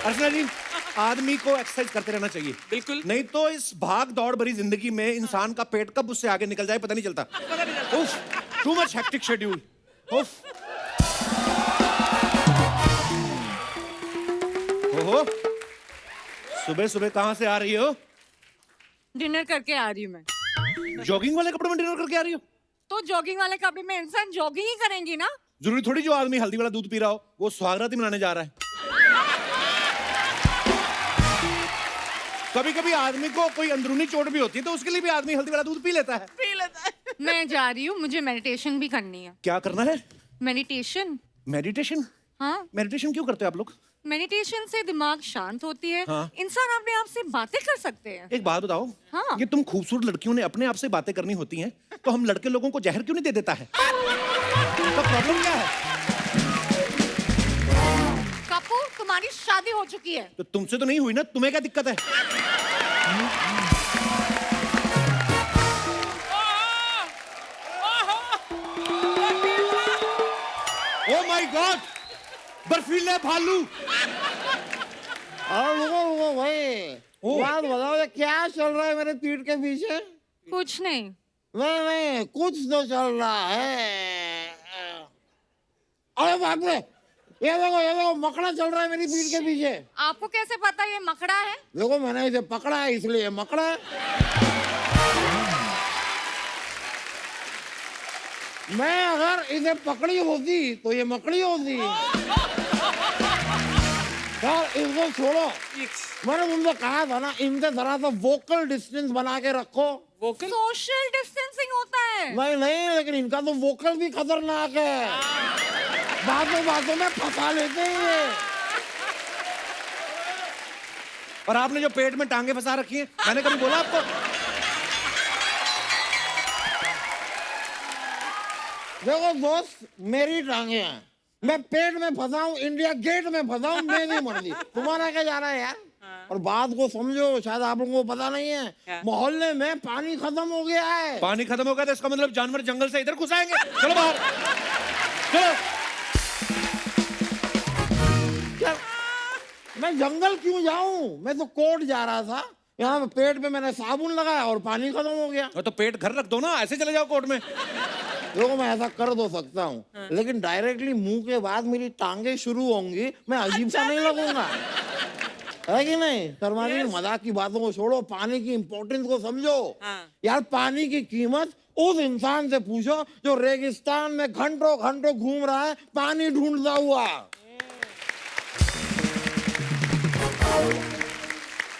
अर्चना जी, आदमी को एक्सरसाइज करते रहना चाहिए। बिल्कुल। नहीं तो इस भाग दौड़ भरी जिंदगी में इंसान का पेट कब उससे आगे निकल जाए पता नहीं चलता। उफ, टू मच हेक्टिक शेड्यूल। उफ। ओहो, सुबह सुबह कहाँ से आ रही हो? डिनर करके आ रही हूँ मैं। जॉगिंग वाले कपड़े में डिनर करके आ रही हो? तो जॉगिंग वाले कपड़े में इंसान जॉगिंग ही करेंगी ना। जरूरी थोड़ी जो आदमी हल्दी वाला दूध पी रहा हो वो स्वागत ही मनाने जा रहा है। कभी कभी आदमी को कोई अंदरूनी चोट भी होती है तो उसके लिए भी आदमी हल्दी वाला दूध पी लेता है। मैं जा रही हूँ, मुझे मेडिटेशन भी करनी है। क्या करना है? मेडिटेशन। मेडिटेशन? हाँ, मेडिटेशन क्यों करते हो आप लोग? मेडिटेशन से दिमाग शांत होती है। हाँ। इंसान अपने आप से बातें कर सकते हैं। एक बात बताओ। हाँ। ये तुम खूबसूरत लड़कियों ने अपने आप से बातें करनी होती हैं तो हम लड़के लोगों को जहर क्यों नहीं दे देता है? तो प्रॉब्लम क्या है? कपूर, तुम्हारी शादी हो चुकी है। तो तुमसे तो नहीं हुई ना, तुम्हें क्या दिक्कत है? ओ माय गॉड, बर्फीले भालू। रुको भाई, ओ। बात बताओ ये क्या चल रहा है मेरे पीठ के पीछे? कुछ नहीं। नहीं कुछ तो चल रहा है। अरे बाप रे, ये देखो मकड़ा चल रहा है मेरी पीठ के पीछे। आपको कैसे पता ये मकड़ा है? देखो मैंने इसे पकड़ा है इसलिए मकड़ा है। मैं अगर इसे पकड़ी होती तो ये मकड़ी होती। यार इसको छोड़ो, मैंने तुमसे कहा था ना इनसे जरा सा वोकल डिस्टेंस बना के रखो। वोकल? सोशल डिस्टेंसिंग होता है। नहीं लेकिन इनका तो वोकल भी खतरनाक है। बातों में फंसा लेते हैं ये। और आपने जो पेट में टांगे फंसा रखी हैं, मैंने कभी बोला आपको? देखो दोस्त, मेरी टांगे हैं, मैं पेट में फंसा हूँ, इंडिया गेट में फंसा हूँ, मेरी मर्जी। तुम्हारा क्या जा रहा है यार? और बात को समझो, शायद आप लोगों को पता नहीं है, मोहल्ले में पानी खत्म हो गया है। पानी खत्म हो गया तो इसका मतलब जानवर जंगल से इधर घुस आएंगे। चलो बाहर, चलो। क्या? मैं जंगल क्यों जाऊं? मैं तो कोर्ट जा रहा था, यहाँ पेट पे मैंने साबुन लगाया और पानी खत्म हो गया। तो पेट घर रख दो ना, ऐसे चले जाओ कोर्ट में। देखो मैं ऐसा कर दो सकता हूँ, लेकिन डायरेक्टली मुंह के बाद मेरी टांगे शुरू होंगी, मैं अजीब सा नहीं लगूंगा, है कि नहीं? शर्मा जी, मजाक की बातों को छोड़ो, पानी की इंपॉर्टेंस को समझो। यार पानी की कीमत उस इंसान से पूछो जो रेगिस्तान में घंटों घंटों घूम रहा है पानी ढूंढता हुआ।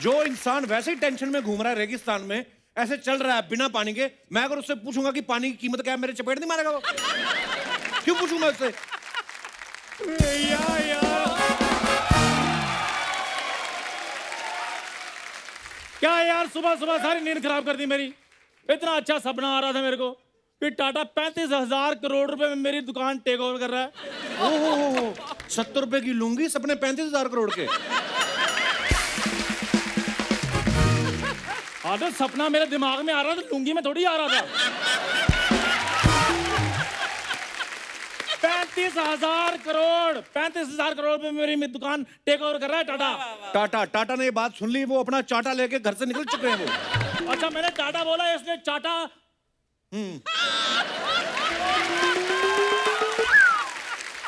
जो इंसान वैसे ही टेंशन में घूम रहा है रेगिस्तान में, ऐसे चल रहा है बिना पानी के, मैं अगर उससे पूछूंगा कि पानी की कीमत क्या है, मेरे चपेट नहीं मारेगा वो? क्यों पूछूंगा उससे? क्या यार, सुबह सुबह सारी नींद खराब कर दी मेरी। इतना अच्छा सपना आ रहा था मेरे को कि टाटा 35,000 करोड़ रुपए में मेरी दुकान टेक ओवर कर रहा है। ओहो, 70 रुपए की लूंगी, सपने 35,000 करोड़ के। हाँ तो सपना मेरे दिमाग में आ रहा था, लुंगी में थोड़ी आ रहा था। 35,000 करोड़ पे मेरी दुकान टेक ओवर कर रहा है टाटा। टाटा ने ये बात सुन ली, वो अपना चाटा लेके घर से निकल चुके हैं वो। अच्छा, मैंने टाटा बोला, इसने चाटा।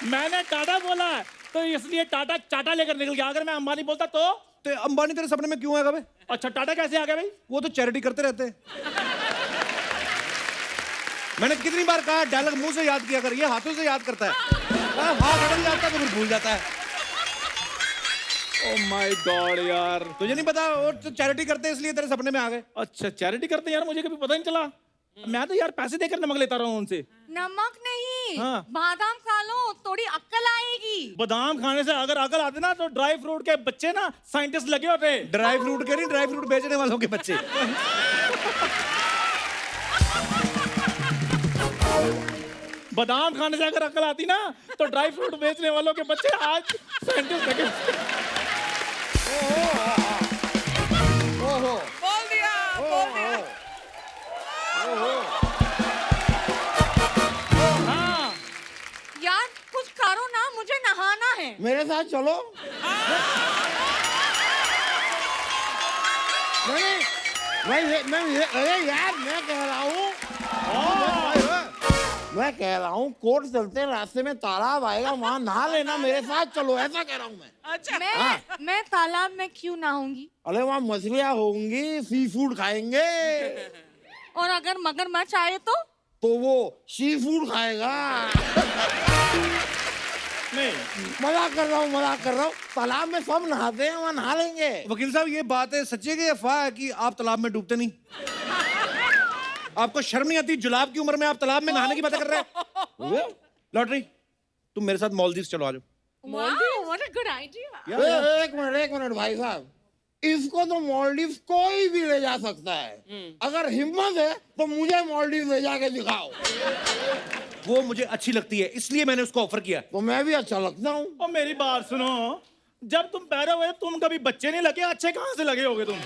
मैंने टाटा बोला तो इसलिए टाटा चाटा लेकर निकल गया। अगर मैं अंबानी बोलता तो अंबानी तेरे सपने में क्यों आएगा भाई? अच्छा, टाटा कैसे आ गया भाई? वो तो चैरिटी करते रहते हैं। मैंने कितनी बार कहा डायलॉग मुंह से याद किया कर, ये हाथों से याद करता है। हाथ अटक जाता है तो फिर भूल जाता है। ओह माय गॉड यार, तुझे नहीं पता वो तो चैरिटी करते हैं इसलिए तेरे सपने में आ गए। अच्छा चैरिटी करते हैं यार, मुझे कभी पता नहीं चला। मैं तो यार पैसे देकर नमक लेता रहा हूँ उनसे। नमक नहीं, हाँ। बादाम खा लो, थोड़ी अक्ल आएगी। बादाम खाने से अगर अकल आती ना तो ड्राई फ्रूट के बच्चे ना साइंटिस्ट लगे होते। ड्राई फ्रूट के नहीं, ड्राई फ्रूट बेचने वालों के बच्चे। बादाम खाने से अगर अकल आती ना तो ड्राई फ्रूट बेचने वालों के बच्चे आज साइंटिस्ट लगे। बोल दिया। हाँ, यार कुछ करो ना, मुझे नहाना है। मेरे साथ चलो। अरे यार मैं कह रहा हूँ, कोर्ट चलते रास्ते में तालाब आएगा, वहाँ नहा लेना, मेरे साथ चलो, ऐसा कह रहा हूँ मैं। अच्छा मैं तालाब में क्यों नहाऊंगी? अरे वहाँ मछलियाँ होंगी, सी फूड खाएंगे। और अगर मगरमच्छ आए तो वो सी फूड खाएगा। नहीं, मजाक कर रहा हूँ। तालाब में सब नहाते हैं, वहाँ नहा लेंगे। वकील साहब ये बात है सच्ची है कि अफवाह है कि आप तालाब में डूबते नहीं? आपको शर्म नहीं आती? जुलाब की उम्र में आप तालाब में नहाने की बातें कर रहे हैं? लॉटरी, तुम मेरे साथ मालदीव चलो, आ जाओ। What a good idea. एक मिनट भाई साहब, इसको तो मालदीव कोई भी ले जा सकता है। अगर हिम्मत है तो मुझे मालदीव ले जाके दिखाओ। वो मुझे अच्छी लगती है, इसलिए मैंने उसको ऑफर किया। तो मैं भी अच्छा लगता हूँ। और मेरी बात सुनो, जब तुम पैदा हुए तुम कभी बच्चे नहीं लगे, अच्छे कहां से लगे होगे तुम?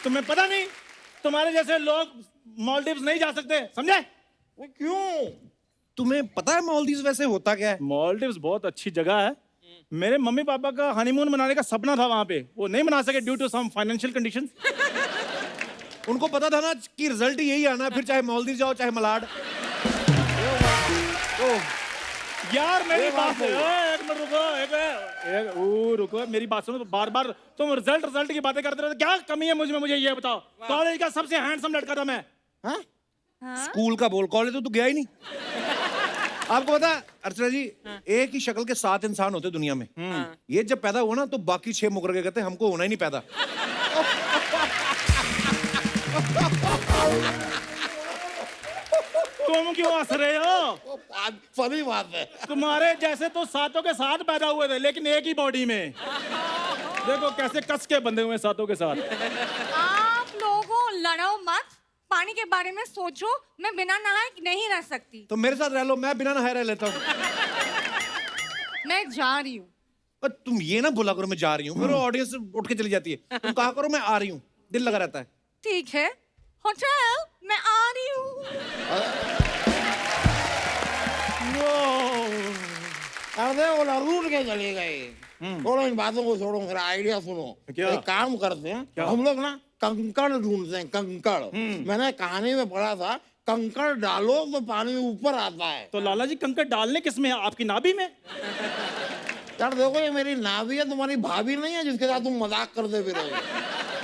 तुम्हें पता नहीं तुम्हारे जैसे लोग मालदीव्स नहीं जा सकते, समझे? वो क्यों? तुम्हें पता है मालदीव वैसे होता क्या है? मालदीव्स बहुत अच्छी जगह है। मेरे मम्मी पापा का हनीमून मनाने का सपना था वहां पे, वो नहीं मना सके due to some financial conditions. उनको पता था ना कि रिजल्ट यही आना है, फिर चाहे मालदीव जाओ चाहे मलाड। यार मेरी बात सुनो, एक मिनट रुको, मेरी बात सुनो। बार बार तुम रिजल्ट की बातें करते रहते, क्या कमी है मुझे ये बताओ। कॉलेज का सबसे हैंडसम लड़का था मैं। हाँ? स्कूल का बोल, कॉलेज तो तू गया ही नहीं। आपको पता है अर्चना जी, एक ही शक्ल के 7 इंसान होते दुनिया में। ये जब पैदा हुआ ना तो बाकी 6 मुकर के कहते हमको होना ही नहीं पैदा। तुम क्यों हंस रहे हो? फनी बात है। तुम्हारे जैसे तो 7 के 7 पैदा हुए थे, लेकिन एक ही बॉडी में। देखो कैसे कस के बंधे हुए 7 के 7। आप लोगों लड़ो मत, पानी के बारे में सोचो। मैं बिना नहाए नहीं रह सकती। तो मेरे साथ रह लो, मैं बिना नहाए रह लेता हूँ। मैं जा रही हूँ। पर तुम ये ना बोला करो मैं जा रही हूँ, फिर ऑडियंस उठ के चली जाती है। तुम कहा करो मैं आ रही हूँ, दिल लगा रहता है। ठीक है होटल, मैं आ रही हूँ। अरे वो रूट के चले गए। छोड़ो इन बातों को, छोड़ो, मेरा आइडिया सुनो। क्या? एक काम करते हैं, हम लोग ना कंकड़ ढूंढते हैं, कंकड़। मैंने कहानी में पढ़ा था, कंकड़ डालो तो पानी ऊपर आता है। तो लाला जी कंकड़ डालने किसमें है? आपकी नाभि में? यार देखो, ये मेरी नाभि है, तुम्हारी भाभी नहीं है जिसके साथ तुम मजाक करते फिरोगे।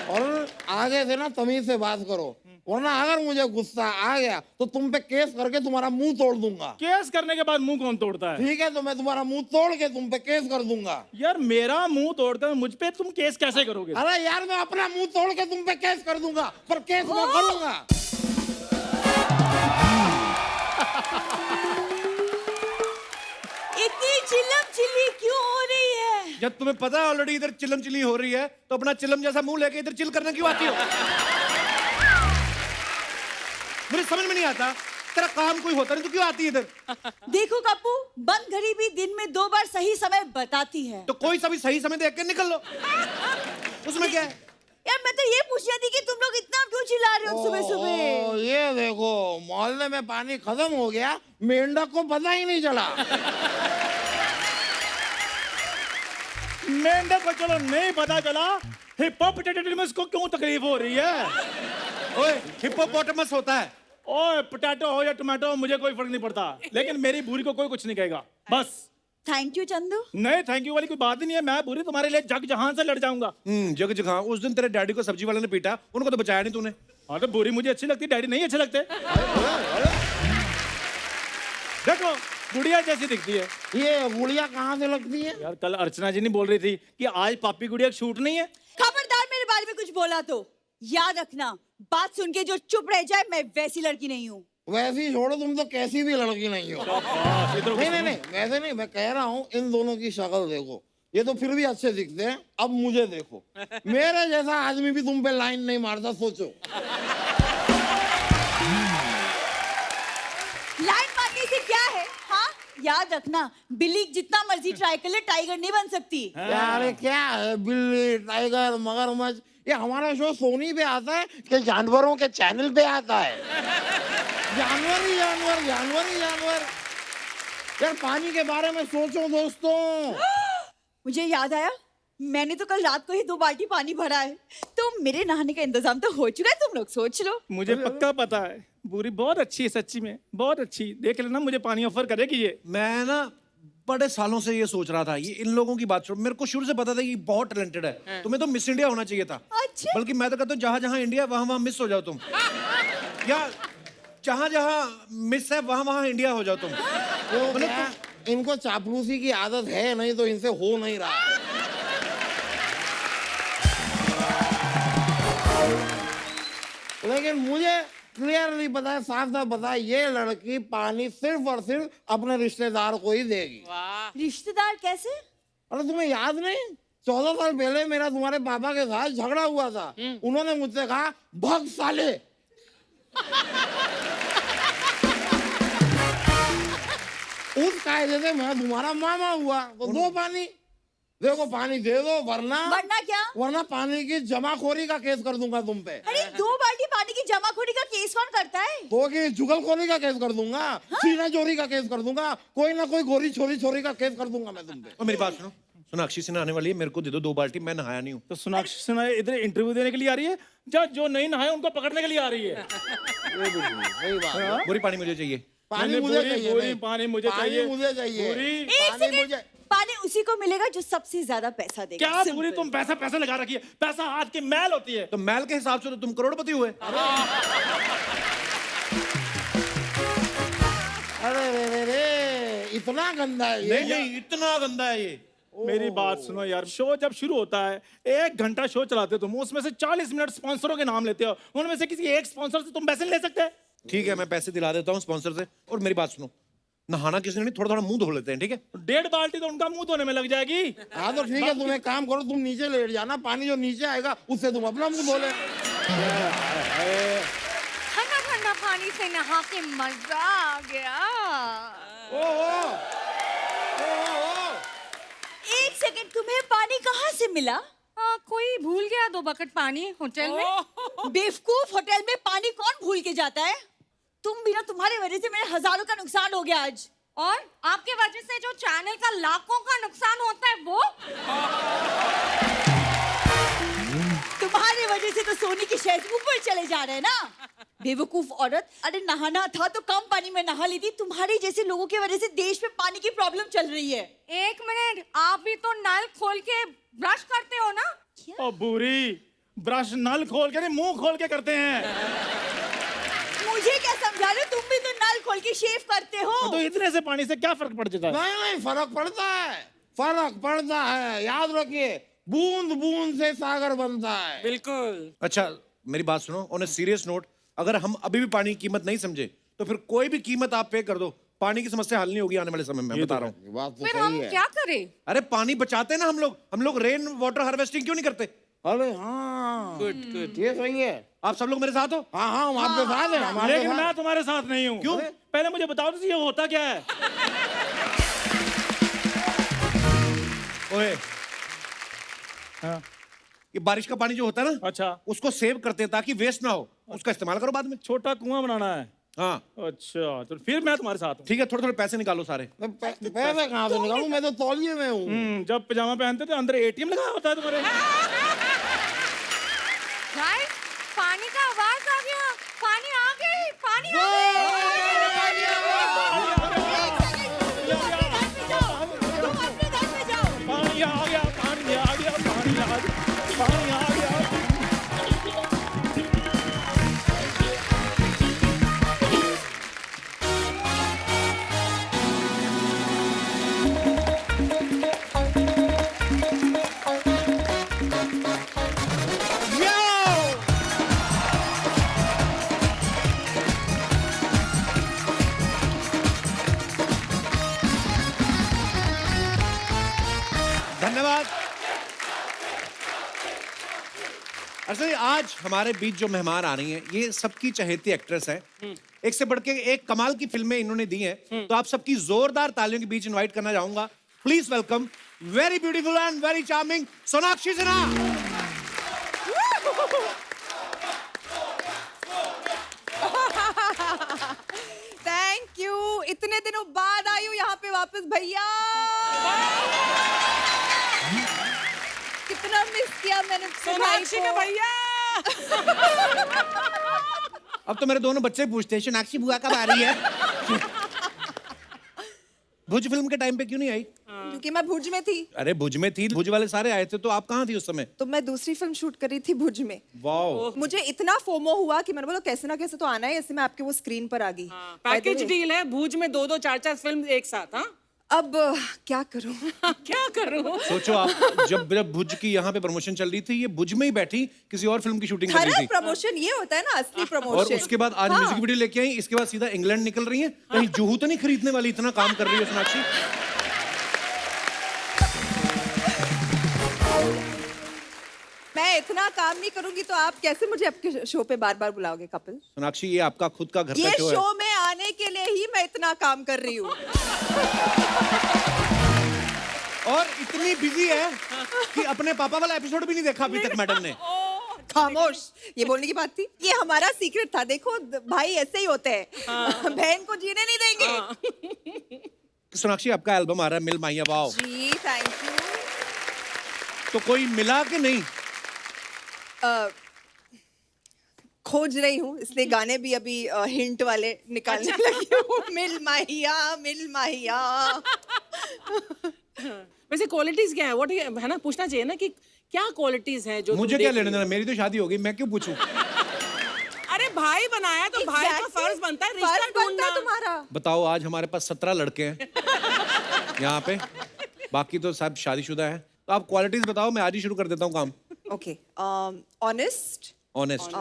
और आगे से ना तमीज से बात करो, वरना अगर मुझे गुस्सा आ गया तो तुम पे केस करके तुम्हारा मुंह तोड़ दूंगा। केस करने के बाद मुंह कौन तोड़ता है? ठीक है, तो मैं तुम्हारा मुंह तोड़ के तुम पे केस कर दूंगा। यार मेरा मुंह तोड़कर मुझ पे तुम केस कैसे करोगे? अरे यार, मैं अपना मुंह तोड़ के तुम पे केस कर दूंगा, पर केस मैं करूंगा। इतनी चिल्लम चिल्ली क्यों हो रही है? जब तुम्हें पता है ऑलरेडी इधर चिलम चिली हो रही है, तो अपना चिलम जैसा मुंह लेके इधर चिल करना क्यों आती हो? मुझे समझ में नहीं आता, तेरा काम कोई होता नहीं तो क्यों आती है इधर? देखो कप्पू, बंद घड़ी भी दिन में 2 बार सही समय बताती है। तो कोई सा भी सही समय देख के निकल लो, उसमें क्या है? यार मैं तो ये पूछ रही थी कि तुम लोग इतना क्यों चिल्ला रहे हो सुबह सुबह? ये देखो, मोहल्ले में पानी खत्म हो गया, मेंढक को पता ही नहीं चला। मेंढक को चलो नहीं पता चला, हिप्पोपोटेटस को क्यों तकलीफ हो रही है? ओए, हिप्पोपोटामस होता है। ओए पोटैटो हो या टमाटो, मुझे कोई फर्क नहीं पड़ता, लेकिन मेरी भूरी को कोई कुछ नहीं कहेगा। बस। Thank you Chandu. नहीं थैंक यू वाली कोई बात ही नहीं है। मैं भूरी तुम्हारे लिए जग जहां से लड़ जाऊंगा। जग जगह उस दिन तेरे डैडी को सब्जी वाले ने पीटा, उनको तो बचाया नहीं तूने। हाँ तो भूरी मुझे अच्छी लगती, डैडी नहीं अच्छे लगते। देखो गुड़िया जैसी दिखती है। ये गुड़िया कहाँ से लगती है? यार कल अर्चना जी नहीं बोल रही थी कि आज पापी गुड़िया शूट नहीं है? खबरदार मेरे बारे में कुछ बोला तो याद रखना, बात सुन के जो चुप रह जाए, मैं वैसी लड़की नहीं हूँ। वैसी छोड़ो, तुम तो कैसी भी लड़की नहीं हो। नहीं, वैसे नहीं, मैं कह रहा हूँ इन दोनों की शक्ल देखो, ये तो फिर भी अच्छे दिखते हैं। अब मुझे देखो, मेरे जैसा आदमी भी तुम पे लाइन नहीं मारता, सोचो। लाइन मारने से क्या है? हाँ याद रखना, बिल्ली जितना मर्जी ट्राई कर ले, टाइगर नहीं बन सकती। यार क्या है, बिल्ली, टाइगर, मगरमच्छ, ये हमारा शो सोनी पे आता है कि जानवरों के चैनल पे आता है? जानवर ही जानवर, जानवर ही जानवर। यार पानी के बारे में सोचो दोस्तों। मुझे याद आया, मैंने तो कल रात को ही 2 बाल्टी पानी भरा है, तो मेरे नहाने का इंतजाम तो हो चुका है, तुम लोग सोच लो। मुझे पक्का पता है बुरी बहुत अच्छी है, सच्ची में बहुत अच्छी। देख लेना मुझे पानी ऑफर करेगी ये। मैं ना बड़े सालों से ये सोच रहा था, ये इन लोगों की बात छोड़, मेरे को शुरू से पता था कि बहुत टैलेंटेड है। तुम्हें तो मिस इंडिया होना चाहिए था। अच्छा। बल्कि मैं तो कहता हूँ जहां जहां इंडिया वहां वहां मिस हो जाओ तुम, या जहां जहां मिस है वहां वहां इंडिया हो जाओ तुम। तो क्या इनको चापलूसी की आदत है, नहीं तो इनसे हो नहीं रहा। लेकिन मुझे क्लियरली पता है, साफ साफ पता है, ये लड़की पानी सिर्फ और सिर्फ अपने रिश्तेदार को ही देगी। रिश्तेदार कैसे? अरे तुम्हें याद नहीं, 14 साल पहले मेरा तुम्हारे पापा के साथ झगड़ा हुआ था। उन्होंने मुझसे कहा भग साले। उस कायदे से मैं तुम्हारा मामा हुआ, तो दो पानी। देखो पानी दे दो, वरना वरना क्या? वरना पानी की जमाखोरी का केस कर दूंगा तुम पे। अरे 2 बाल्टी पानी की जमाखोरी का केस कौन करता है? तो कि जुगलखोरी का केस कर दूंगा, सीना चोरी का केस कर दूंगा, कोई ना कोई गोरी छोरी का केस कर दूंगा मैं तुम पे। और मेरी बात सुनो, सोनाक्षी सिन्हा आने वाली है, मेरे को दे दो 2 बाल्टी, मैं नहाया नहीं हूँ। तो सोनाक्षी सिन्हा इधर इंटरव्यू देने के लिए आ रही है, जो नहीं नहाए उनको पकड़ने के लिए आ रही है। सही बात है। पूरी पानी मुझे चाहिए। पानी मुझे चाहिए, पूरी पानी मुझे चाहिए, मुझे चाहिए। पूरी। एक पानी सेकंड, मुझे- पानी उसी को मिलेगा जो सबसे ज्यादा पैसा देगा। क्या Simple। पूरी तुम पैसा लगा रखी है, पैसा हाथ की मैल होती है। तो मैल के हिसाब से तो तुम करोड़पति हुए। अरे रे, इतना गंदा है ये। नहीं, इतना गंदा है ये। मेरी बात सुनो यार, शो जब शुरू होता है 1 घंटा शो चलाते हो तुम, उसमें से 40 मिनट स्पॉन्सरों के नाम लेते हो, उनमें से किसी एक स्पॉन्सर से तुम पैसे नहीं ले सकते? ठीक है, मैं पैसे दिला देता हूँ स्पॉन्सर से। और मेरी बात सुनो, नहाना किसी ने नहीं, थोड़ा थोड़ा मुंह धो लेते हैं, ठीक है? 1.5 बाल्टी तो उनका मुंह धोने में लग जाएगी। हाँ तो ठीक है, तुम एक काम करो, तुम नीचे लेट जाना, पानी जो नीचे आएगा उससे तुम अपना मुंह धो ले। ठंडा ठंडा पानी से नहा के मजा आ गया। एक सेकंड, तुम्हें पानी कहाँ से मिला? कोई भूल गया 2 बकेट पानी होटल में। बेवकूफ, होटल में पानी कौन भूल के जाता है? तुम भी ना, तुम्हारे वजह से मेरे हजारों का नुकसान हो गया आज। और आपके वजह से जो चैनल का लाखों का नुकसान होता है वो। तुम्हारे वजह से तो सोनी के शेयर ऊपर चले जा रहे हैं ना। बेवकूफ औरत, अरे नहाना था तो कम पानी में नहा ली थी। तुम्हारे जैसे लोगों की वजह से देश में पानी की प्रॉब्लम चल रही है। 1 मिनट, आप भी तो नल खोल के ब्रश करते हो ना? ओ बुरी, ब्रश नल खोल के नहीं, मुंह खोल के करते हैं। मुझे क्या समझा रहे हो? तुम भी तो नल खोल के शेव करते हो। तो इतने से पानी से क्या फर्क पड़ जाता है? नहीं, फर्क पड़ता है, फर्क पड़ता है। याद रखिए, बूंद बूंद से सागर बनता है। बिल्कुल। अच्छा मेरी बात सुनो, ऑन ए सीरियस नोट, अगर हम अभी भी पानी की कीमत नहीं समझे तो फिर कोई भी कीमत आप पे कर दो, पानी की समस्या हल नहीं होगी आने वाले समय में, बता रहा हूँ। ये बात तो फिर सही हम है। क्या करें? अरे पानी बचाते हैं ना हम लोग रेन वाटर हार्वेस्टिंग क्यों नहीं करते? अरे हाँ, गुड गुड। ये सही है। आप सब लोग मेरे साथ हो? हाँ हाँ, हम आपके साथ हैं, हमारे लेकिन साथ। मैं तुम्हारे साथ नहीं हूँ। क्यों? पहले मुझे बताओ तो ये होता क्या है? ओए, हाँ, ये बारिश का पानी जो होता है ना, अच्छा, उसको सेव करते हैं ताकि वेस्ट ना हो, उसका इस्तेमाल करो बाद में। छोटा कुआं बनाना है। हाँ अच्छा, तो फिर मैं तुम्हारे साथ हूँ। ठीक है, थोड़े थोड़े पैसे निकालो सारे। पैसे कहाँ से निकालूं, मैं तो तौलिए में हूँ। जब पजामा पहनते थे अंदर ATM लगा होता है तुम्हारे। गाइस, पानी का आवाज आ गया। पानी आ गई, पानी आ गई। तुम अपने घर पे जाओ। पानी आ गया, पानी आ गया, पानी आ गया, पानी आ गया। धन्यवाद। अच्छा, आज हमारे बीच जो मेहमान आ रही हैं, ये सबकी चहेती एक्ट्रेस हैं। एक से बढ़ के एक कमाल की फिल्में इन्होंने दी हैं, तो आप सबकी जोरदार तालियों के बीच इनवाइट करना चाहूंगा। Please welcome very beautiful and very charming Sonakshi Sinha. Thank you, इतने दिनों बाद आई हूँ यहाँ पे वापस भैया। कितना मिस किया मैंने अपने भाई सोनाक्षी के को। भैया। अब तो मेरे दोनों बच्चे पूछते हैं सोनाक्षी बुआ कब आ रही है। भुज फिल्म के टाइम पे क्यों नहीं आई? क्योंकि मैं भुज में थी, अरे भुज में थी, भुज वाले सारे आए थे, तो आप कहाँ थी उस समय? तो मैं दूसरी फिल्म शूट कर रही थी भुज में। वाह। मुझे इतना फोमो हुआ कि मैंने बोला कैसे ना कैसे तो आना है, इससे मैं आपके वो स्क्रीन पर आ गई। पैकेज डील है, भूज में 2-2 4-4 फिल्म एक साथ। हाँ अब क्या करूं? क्या करूं? सोचो आप, जब जब भुज की यहाँ पे प्रमोशन चल रही थी, ये भुज में ही बैठी किसी और फिल्म की शूटिंग कर रही खरा थी। प्रमोशन ये होता है ना, असली और प्रमोशन। उसके बाद आज म्यूजिक वीडियो लेके आई, इसके बाद सीधा इंग्लैंड निकल रही है। कहीं जुहू तो नहीं खरीदने वाली, इतना काम कर रही है सोनाक्षी। मैं इतना काम नहीं करूंगी तो आप कैसे मुझे आपके शो पे बार बार बुलाओगे कपिल? सोनाक्षी, ये आपका खुद का घर ये का शो है। शो में आने के लिए ही मैं इतना काम कर रही हूँ। और इतनी बिजी है कि अपने पापा वाला एपिसोड भी नहीं देखा अभी तक मैडम ने। खामोश, ये बोलने की बात थी? ये हमारा सीक्रेट था। देखो भाई ऐसे ही होते हैं, बहन को जीने नहीं देंगे। सोनाक्षी, आपका एल्बम आ रहा है मिल माहिया वाओ, जी थैंक यू। तो कोई मिला कि नहीं? खोज रही हूँ, इसलिए गाने भी अभी हिंट वाले निकालने लगी हूँ। मिल माहिया, मिल माहिया। वैसे क्वालिटीज क्या है? व्हाट है ना, पूछना चाहिए ना कि क्या क्वालिटीज हैं जो मुझे क्या लेने देना, मेरी तो शादी हो गई, मैं क्यों पूछूं? अरे भाई बनाया तो भाई का फर्ज बनता है रिश्ता फर्ज बनता ढूंढना। है तुम्हारा। बताओ, आज हमारे पास 17 लड़के हैं यहाँ पे, बाकी तो सब शादीशुदा है। तो आप क्वालिटीज बताओ, मैं आज ही शुरू कर देता हूँ काम। Okay. Honest. Honest.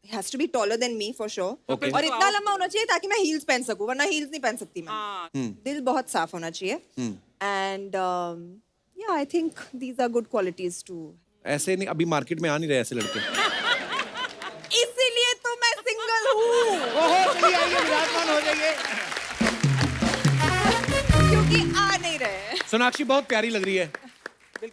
Has to be taller than me for sure. Okay. और इतना लंबा होना चाहिए ताकि मैं हील्स पहन सकूं, वरना हील्स नहीं पहन सकती मैं। दिल बहुत साफ होना चाहिए। And yeah, I think these are good qualities too. ऐसे नहीं, अभी मार्केट में आ नहीं रहे ऐसे लड़के। इसीलिए तो मैं सिंगल हूँ, ओहो, चलिए आइए, विराजमान हो जाइए। क्योंकि आ नहीं रहे। सोनाक्षी बहुत प्यारी लग रही है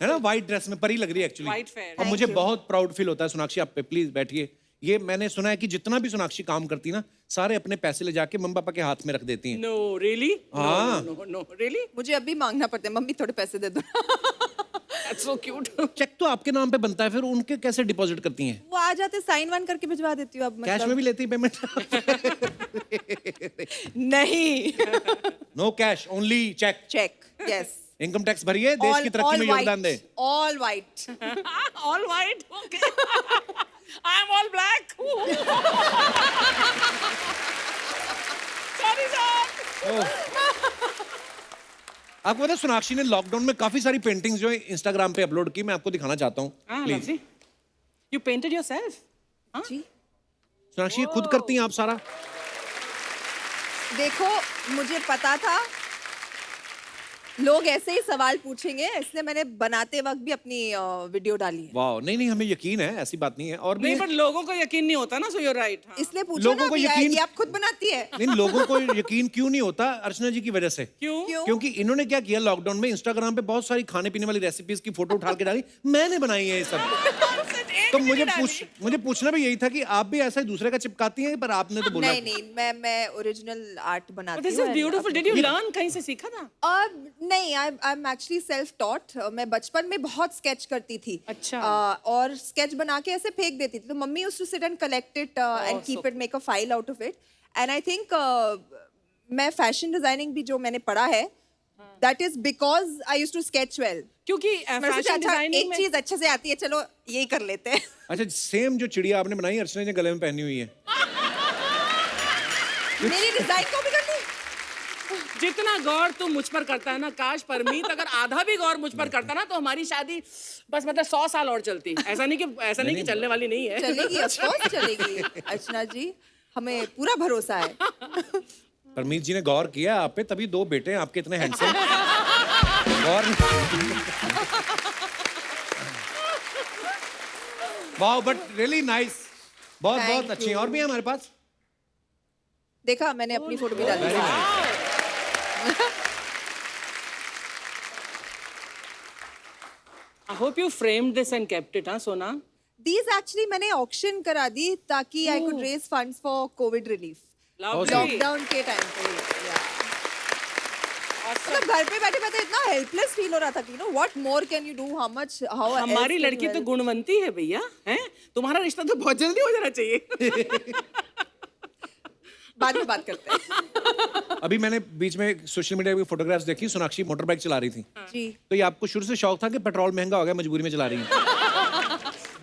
ना, व्हाइट ड्रेस में परी लग रही है एक्चुअली। White fair. और मुझे बहुत प्राउड फील होता है सोनाक्षी, आप पे प्लीज बैठिए। ये मैंने सुना है कि जितना भी सोनाक्षी काम करती है ना, सारे अपने पैसे ले जाके मम्मी पापा के हाथ में रख देती हैं। No really? हाँ। No really? मुझे अभी मांगना पड़ता है, मम्मी थोड़े पैसे दे दो। That's so cute. चेक तो आपके नाम पे बनता है, फिर उनके कैसे डिपॉजिट करती हैं? वो आ जाते, साइन वाइन करके भिजवा देती हूँ अब। कैश में भी लेती पेमेंट? नहीं। No cash, only cheque. Cheque, yes. Income tax भरिए, देश की तरक्की में योगदान दे। All white. All white, okay. I am all black. Sorry sir. आपको पता है सोनाक्षी ने लॉकडाउन में काफी सारी पेंटिंग्स जो है इंस्टाग्राम पे अपलोड की, मैं आपको दिखाना चाहता हूँ प्लीज। You painted yourself? जी। सोनाक्षी, ये खुद करती हैं आप सारा? देखो, मुझे पता था लोग ऐसे ही सवाल पूछेंगे, इसलिए मैंने बनाते वक्त भी अपनी वीडियो डाली है। वाह, नहीं नहीं, हमें यकीन है, ऐसी बात नहीं है। और भी नहीं, पर लोगों को यकीन नहीं होता ना, सो यूर राइट। इसलिए पूछो लोगों ना, को अभी यकीन- ये आप खुद बनाती है। नहीं, लोगों को यकीन क्यों नहीं होता? अर्चना जी की वजह से। क्यों? क्यों? क्योंकि इन्होंने क्या किया, लॉकडाउन में इंस्टाग्राम पे बहुत सारी खाने पीने वाली रेसिपीज की फोटो उठा के डाली, मैंने बनाई है ये सब। तो मुझे पूछना भी यही था कि आप भी ऐसा ही दूसरे का चिपकाती हैं, पर आपने तो बोला नहीं नहीं, मैं ओरिजिनल आर्ट बनाती दिस हूँ। Is beautiful. Did you learn? कहीं से सीखा था? नहीं, I am actually self taught. मैं बचपन में बहुत स्केच करती थी। अच्छा। और स्केच बना के ऐसे फेंक देती थी, तो mummy used to sit and collect it and keep it, make a file out of it. And I think मैं फैशन डिजाइनिंग भी जो मैंने पढ़ा है, that is because I used to sketch well. क्योंकि फैशन डिजाइनिंग एक में चीज अच्छे से आती है, चलो यही कर लेते हैं। अच्छा, सेम जो चिड़िया आपने बनाई अर्चना ने गले में पहनी हुई है। मेरी डिजाइन को भी कर दी। जितना गौर तू मुझ पर करता है ना, काश परमीत अगर आधा भी गौर मुझ पर करता ना, तो हमारी शादी बस मतलब 100 साल और चलती। ऐसा नहीं कि चलने वाली नहीं है। चलेगी, ऑफ कोर्स चलेगी अर्चना जी, हमें पूरा भरोसा है। परमीत जी ने गौर किया आप पे, तभी 2 बेटे हैं आपके इतने handsome. Gaur wow, but really nice, बहुत Thank बहुत अच्छी हैं। और भी हैं हमारे पास। देखा, मैंने अपनी फोटो भी डाली। I hope you framed this and kept it, हाँ सोना? These actually मैंने ऑक्शन करा दी ताकि I could raise funds for COVID relief. Lovely. Lockdown के टाइम पे। और मतलब घर पे बैठे बैठे इतना हेल्पलेस फील हो रहा था कि what more can you do, how हमारी लड़की तो गुणवंती है भैया, हैं? तुम्हारा रिश्ता तो बहुत जल्दी हो जाना चाहिए। बाद में बात करते हैं। अभी मैंने बीच में सोशल मीडिया पे फोटोग्राफ्स देखी, सोनाक्षी मोटर बाइक चला रही थी। जी तो ये आपको शुरू से शौक था कि पेट्रोल महंगा हो गया मजबूरी में चला रही है?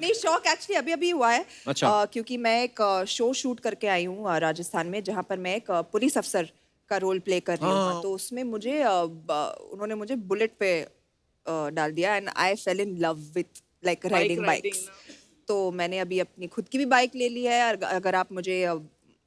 नहीं, शौक एक्चुअली अभी अभी हुआ है। अच्छा। क्योंकि मैं एक शो शूट करके आई हूँ राजस्थान में, जहाँ पर मैं एक पुलिस अफसर का रोल प्ले कर रही हूँ। तो उसमें मुझे उन्होंने मुझे बुलेट पे डाल दिया and I fail in love with like riding bikes. तो मैंने अभी अपनी खुद की भी बाइक ले ली है। अगर आप मुझे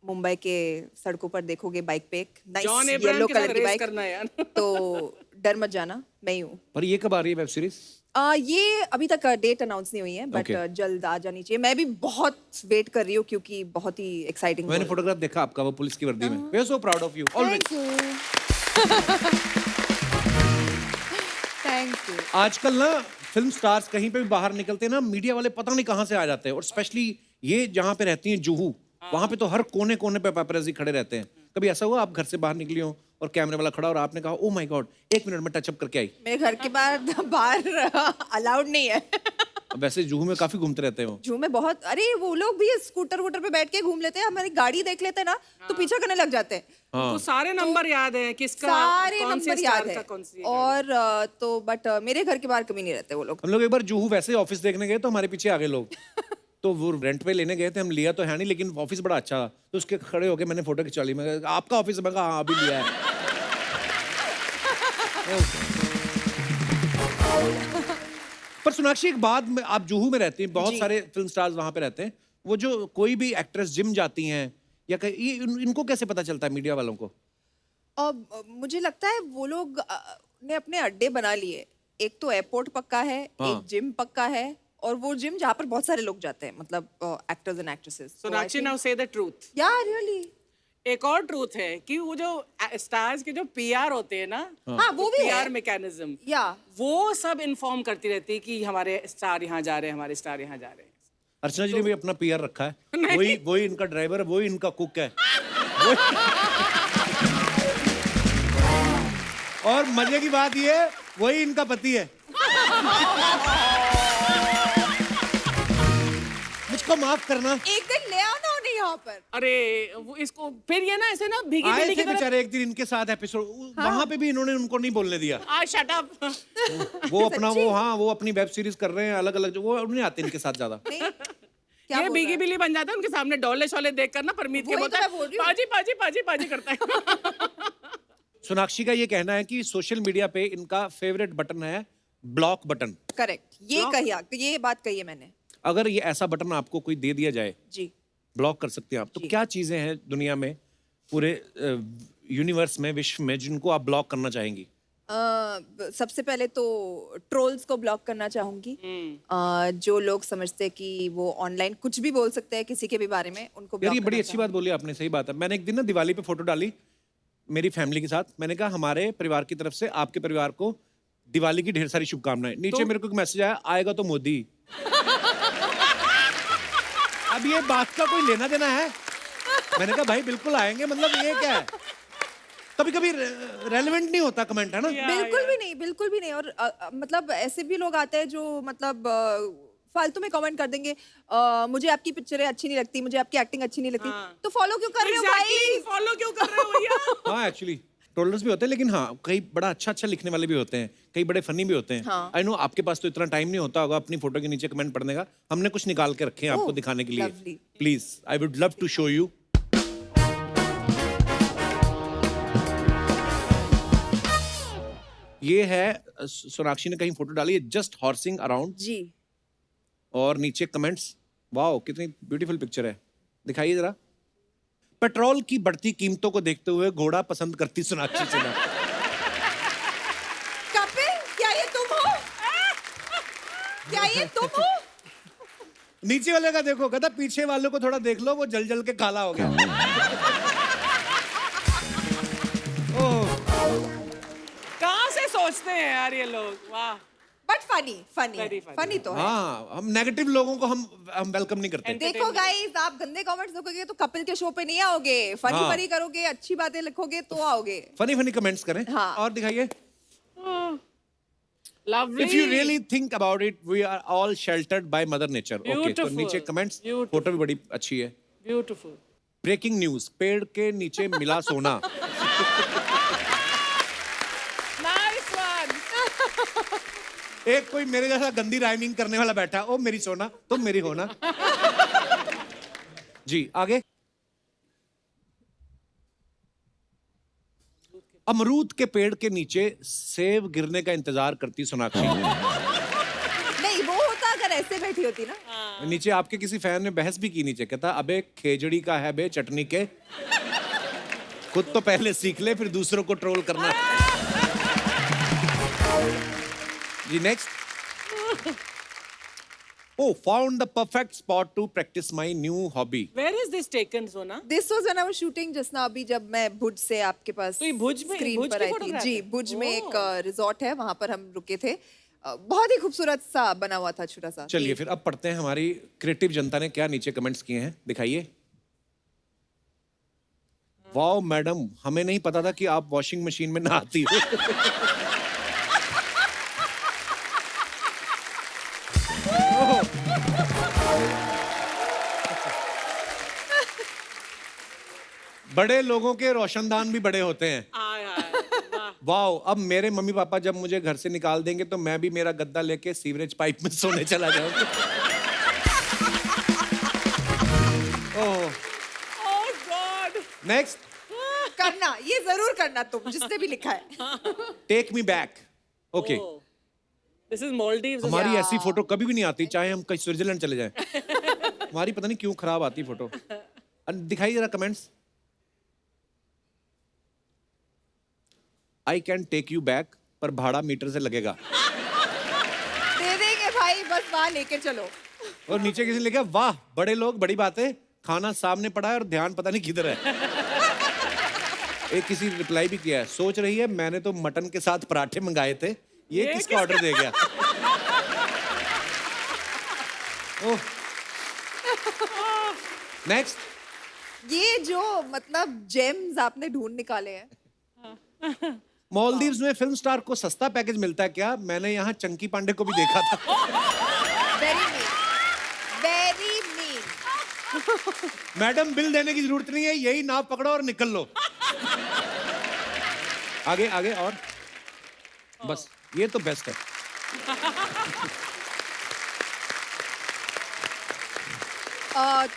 मुंबई के सड़कों पर देखोगे बाइक पे एक जॉन नाइस अब्राहम येलो के साथ कलर की रेस बाइक, करना है यार। तो डर मत जाना, मैं ही हूँ। पर ये कब आ रही है वेब सीरीज? ये अभी तक डेट अनाउंस नहीं हुई है, बट Okay. जल्द आ जानी चाहिए। मैं भी बहुत वेट कर रही हूँ क्योंकि बहुत ही एक्साइटिंग। मैंने फोटोग्राफ देखा आपका वो पुलिस की वर्दी में। We are so proud of you always. Thank you. आजकल ना फिल्म स्टार्स कहीं पे भी बाहर निकलते हैं ना, मीडिया वाले पता नहीं कहाँ से आ जाते हैं। और स्पेशली ये जहाँ पे रहती हैं जुहू, वहां पे तो हर कोने कोने पे पेपराजी खड़े रहते हैं। कभी ऐसा हुआ आप घर से बाहर निकली हो और कैमरे वाला खड़ा और आपने कहा ओ माय गॉड 1 मिनट में टचअप करके आई? मेरे घर के बाहर अलाउड नहीं है। वैसे जुहू में काफी घूमते रहते हो। जू में बहुत, अरे वो लोग भी स्कूटर वूटर पे बैठ के घूम लेते हैं, हमारी गाड़ी देख लेते हैं ना तो पीछे करने लग जाते हैं। तो सारे नंबर याद है किसका, सारे कौन से नंबर स्टार याद का, है। कौन सी और तो बट मेरे घर के बाहर कभी नहीं रहते वो लोग। हम लोग एक बार जुहू वैसे ऑफिस देखने गए तो हमारे पीछे आ गए लोग। तो वो रेंट पे लेने गए थे, हम लिया तो है नहीं लेकिन ऑफिस बड़ा अच्छा था। तो उसके खड़े होके मैंने फोटो खिंचा ली। मैं कहा, आपका ऑफिस है? मैं कहा हाँ अभी लिया है। पर सोनाक्षी एक बात में, आप जुहू में रहती हैं, बहुत सारे फिल्म स्टार्स वहां पे रहते हैं। वो जो कोई भी एक्ट्रेस जिम जाती हैं या ये इनको कैसे पता चलता है मीडिया वालों को? मुझे लगता है वो लोग ने अपने अड्डे बना लिए। एक तो एयरपोर्ट पक्का है, एक जिम पक्का है, और वो जिम जहाँ पर बहुत सारे लोग जाते हैं, मतलब actors and actresses. Sonakshi now से द ट्रूथ। या रियली एक और ट्रूथ है कि वो जो स्टार्स के जो पीआर होते हैं ना, हाँ वो भी पीआर है। मैकेनिज्म, या वो सब इन्फॉर्म करती रहती है कि हमारे स्टार यहाँ जा रहे हैं, हमारे स्टार यहाँ जा रहे हैं। अर्चना जी ने भी अपना पीआर रखा है। वही इनका ड्राइवर है, वही इनका कुक है। और मजे की बात ये है, वही इनका पति है। मुझको माफ करना। एक दिन ले आओ ना उन्हें यहाँ पर। अरे वो इसको फिर ये ना ऐसे ना भीगी आए बिल्ली थे की तरह। बेचारे एक दिन इनके साथ एपिसोड, वहां पे भी इन्होंने उनको नहीं बोलने दिया। Shut up. वो अपना वो अपनी वेब सीरीज कर रहे हैं अलग अलग, जो वो नहीं आते इनके साथ ज्यादा। नहीं, क्या ये बोल भीगी रहा है? बिल्ली बन जाता है उनके सामने डोले शोले देख कर ना, परमीत के वही तो बोलता मैं है बोल रही हूँ। पाजी पाजी पाजी पाजी करता है। सोनाक्षी का ये कहना है कि सोशल मीडिया पे इनका फेवरेट बटन है ब्लॉक बटन। करेक्ट, ये बात कही है मैंने। अगर ये ऐसा बटन आपको कोई दे दिया जाए, जी ब्लॉक कर सकते हैं आप, तो क्या चीजें हैं दुनिया में, पूरे यूनिवर्स में, विश्व में, जिनको आप ब्लॉक करना चाहेंगी? सबसे पहले तो ट्रोल्स को ब्लॉक करना चाहूंगी। जो लोग समझते हैं कि वो ऑनलाइन कुछ भी बोल सकते हैं किसी के भी बारे में, उनको यार ये block बड़ी करना अच्छी बात बोली आपने, सही बात है। मैंने एक दिन ना दिवाली पे फोटो डाली मेरी फैमिली के साथ। मैंने कहा हमारे परिवार की तरफ से आपके परिवार को दिवाली की ढेर सारी शुभकामनाएं। नीचे मेरे को एक मैसेज आया, आएगा तो मोदी। अब ये बात का कोई लेना देना है? मैंने कहा भाई बिल्कुल आएंगे, मतलब ये क्या है? कभी कभी रेलेवेंट नहीं होता कमेंट, है ना? बिल्कुल भी नहीं, बिल्कुल भी नहीं। और मतलब ऐसे भी लोग आते हैं जो मतलब फालतू में कमेंट कर देंगे, मुझे आपकी पिक्चरें अच्छी नहीं लगती, मुझे आपकी एक्टिंग अच्छी नहीं लगती। तो फॉलो क्यों कर रहे हो भाई? फॉलो क्यों कर रहे हो भैया? हाँ एक्चुअली ट्रोलर्स भी होते हैं, लेकिन हाँ कई बड़ा अच्छा लिखने वाले भी होते हैं, कई बड़े फनी भी होते हैं। आई नो आपके पास तो इतना टाइम नहीं होता होगा अपनी फोटो के नीचे कमेंट पढ़ने का। हमने कुछ निकाल के रखे हैं आपको दिखाने के लिए। lovely. Please I would love to show you. ये है सोनाक्षी ने कहीं फोटो डाली है, जस्ट हॉर्सिंग अराउंड, जी। और नीचे कमेंट्स। वाओ कितनी ब्यूटीफुल पिक्चर है, दिखाइए जरा। पेट्रोल की बढ़ती कीमतों को देखते हुए घोड़ा पसंद करती सोनाक्षी सिन्हा। कपिल, क्या ये तुम हो? क्या ये तुम हो? नीचे वाले का देखो, कहता पीछे वालों को थोड़ा देख लो, वो जल जल के काला हो गया। ओह, कहाँ से सोचते हैं यार ये लोग, वाह। But funny funny Very funny. Funny तो है. हाँ, हम नेगेटिव लोगों को हम वेलकम नहीं करते. देखो गाइस, आप गंदे कमेंट्स लिखोगे तो कपिल के शो पे नहीं आओगे. फनी हाँ. फनी करोगे, अच्छी बातें लिखोगे तो आओगे. फनी फनी कमेंट्स करें. हाँ. और दिखाइए. Lovely. If you really think about it, we are all sheltered by Mother Nature. Okay, तो Beautiful. नीचे कमेंट्स. Beautiful. फोटो भी बड़ी अच्छी है. Beautiful. ब्रेकिंग न्यूज, पेड़ के नीचे मिला सोना. Nice one. एक कोई मेरे जैसा गंदी राइमिंग करने वाला बैठा. ओ मेरी सोना, तुम मेरी होना. जी आगे. अमरूद के पेड़ के नीचे सेब गिरने का इंतजार करती सोनाक्षी. नहीं, वो होता अगर ऐसे बैठी होती ना. नीचे आपके किसी फैन ने बहस भी की. नीचे कहता अबे खेजड़ी का है बे चटनी के, खुद तो पहले सीख ले फिर दूसरों को ट्रोल करना. जी next. Oh, found the perfect spot to practice my new hobby. Where is this taken, Sona? This was when I was shooting just now. अभी जब मैं भुज से आपके पास तो ये भुज में- स्क्रीन भुज पर की आई थी. photograph जी, है? भुज में एक ओह। रिजॉर्ट है, वहां पर हम रुके थे. बहुत ही खूबसूरत सा बना हुआ था, छोटा सा. चलिए फिर अब पढ़ते हैं हमारी क्रिएटिव जनता ने क्या नीचे कमेंट्स किए हैं. दिखाइए. वाओ मैडम, हमें नहीं पता था कि आप वॉशिंग मशीन में नहाती हो. बड़े लोगों के रोशनदान भी बड़े होते हैं. आय, आय, वाह. वाओ, अब मेरे मम्मी पापा जब मुझे घर से निकाल देंगे तो मैं भी मेरा गद्दा लेके सीवरेज पाइप में सोने चला जाऊंगा. ओह. Oh God. नेक्स्ट. करना, ये जरूर करना तुम, जिसने भी लिखा है. Take me back. Okay. Oh. This is Maldives. हमारी ऐसी फोटो कभी भी नहीं आती, चाहे हम कहीं स्विट्जरलैंड चले जाएं. हमारी पता नहीं क्यों खराब आती फोटो. दिखाइए जरा comments. I can take you back, पर भाड़ा मीटर से लगेगा. दे देंगे भाई, बस वहां लेके चलो. और नीचे किसी ने लिखा वाह बड़े लोग बड़ी बातें, खाना सामने पड़ा है और ध्यान पता नहीं किधर है. एक किसी रिप्लाई भी किया है, सोच रही है मैंने तो मटन के साथ पराठे मंगाए थे, ये किसका ऑर्डर दे गया. ओह. नेक्स्ट. ये जो मतलब जेम्स आपने ढूंढ निकाले हैं. मालदीव्स में फिल्म स्टार को सस्ता पैकेज मिलता है क्या? मैंने यहाँ चंकी पांडे को भी देखा था. Very mean, very mean. Madam bill देने की जरूरत नहीं है, यही नाव पकड़ो और निकल लो. आगे आगे और बस, ये तो बेस्ट है.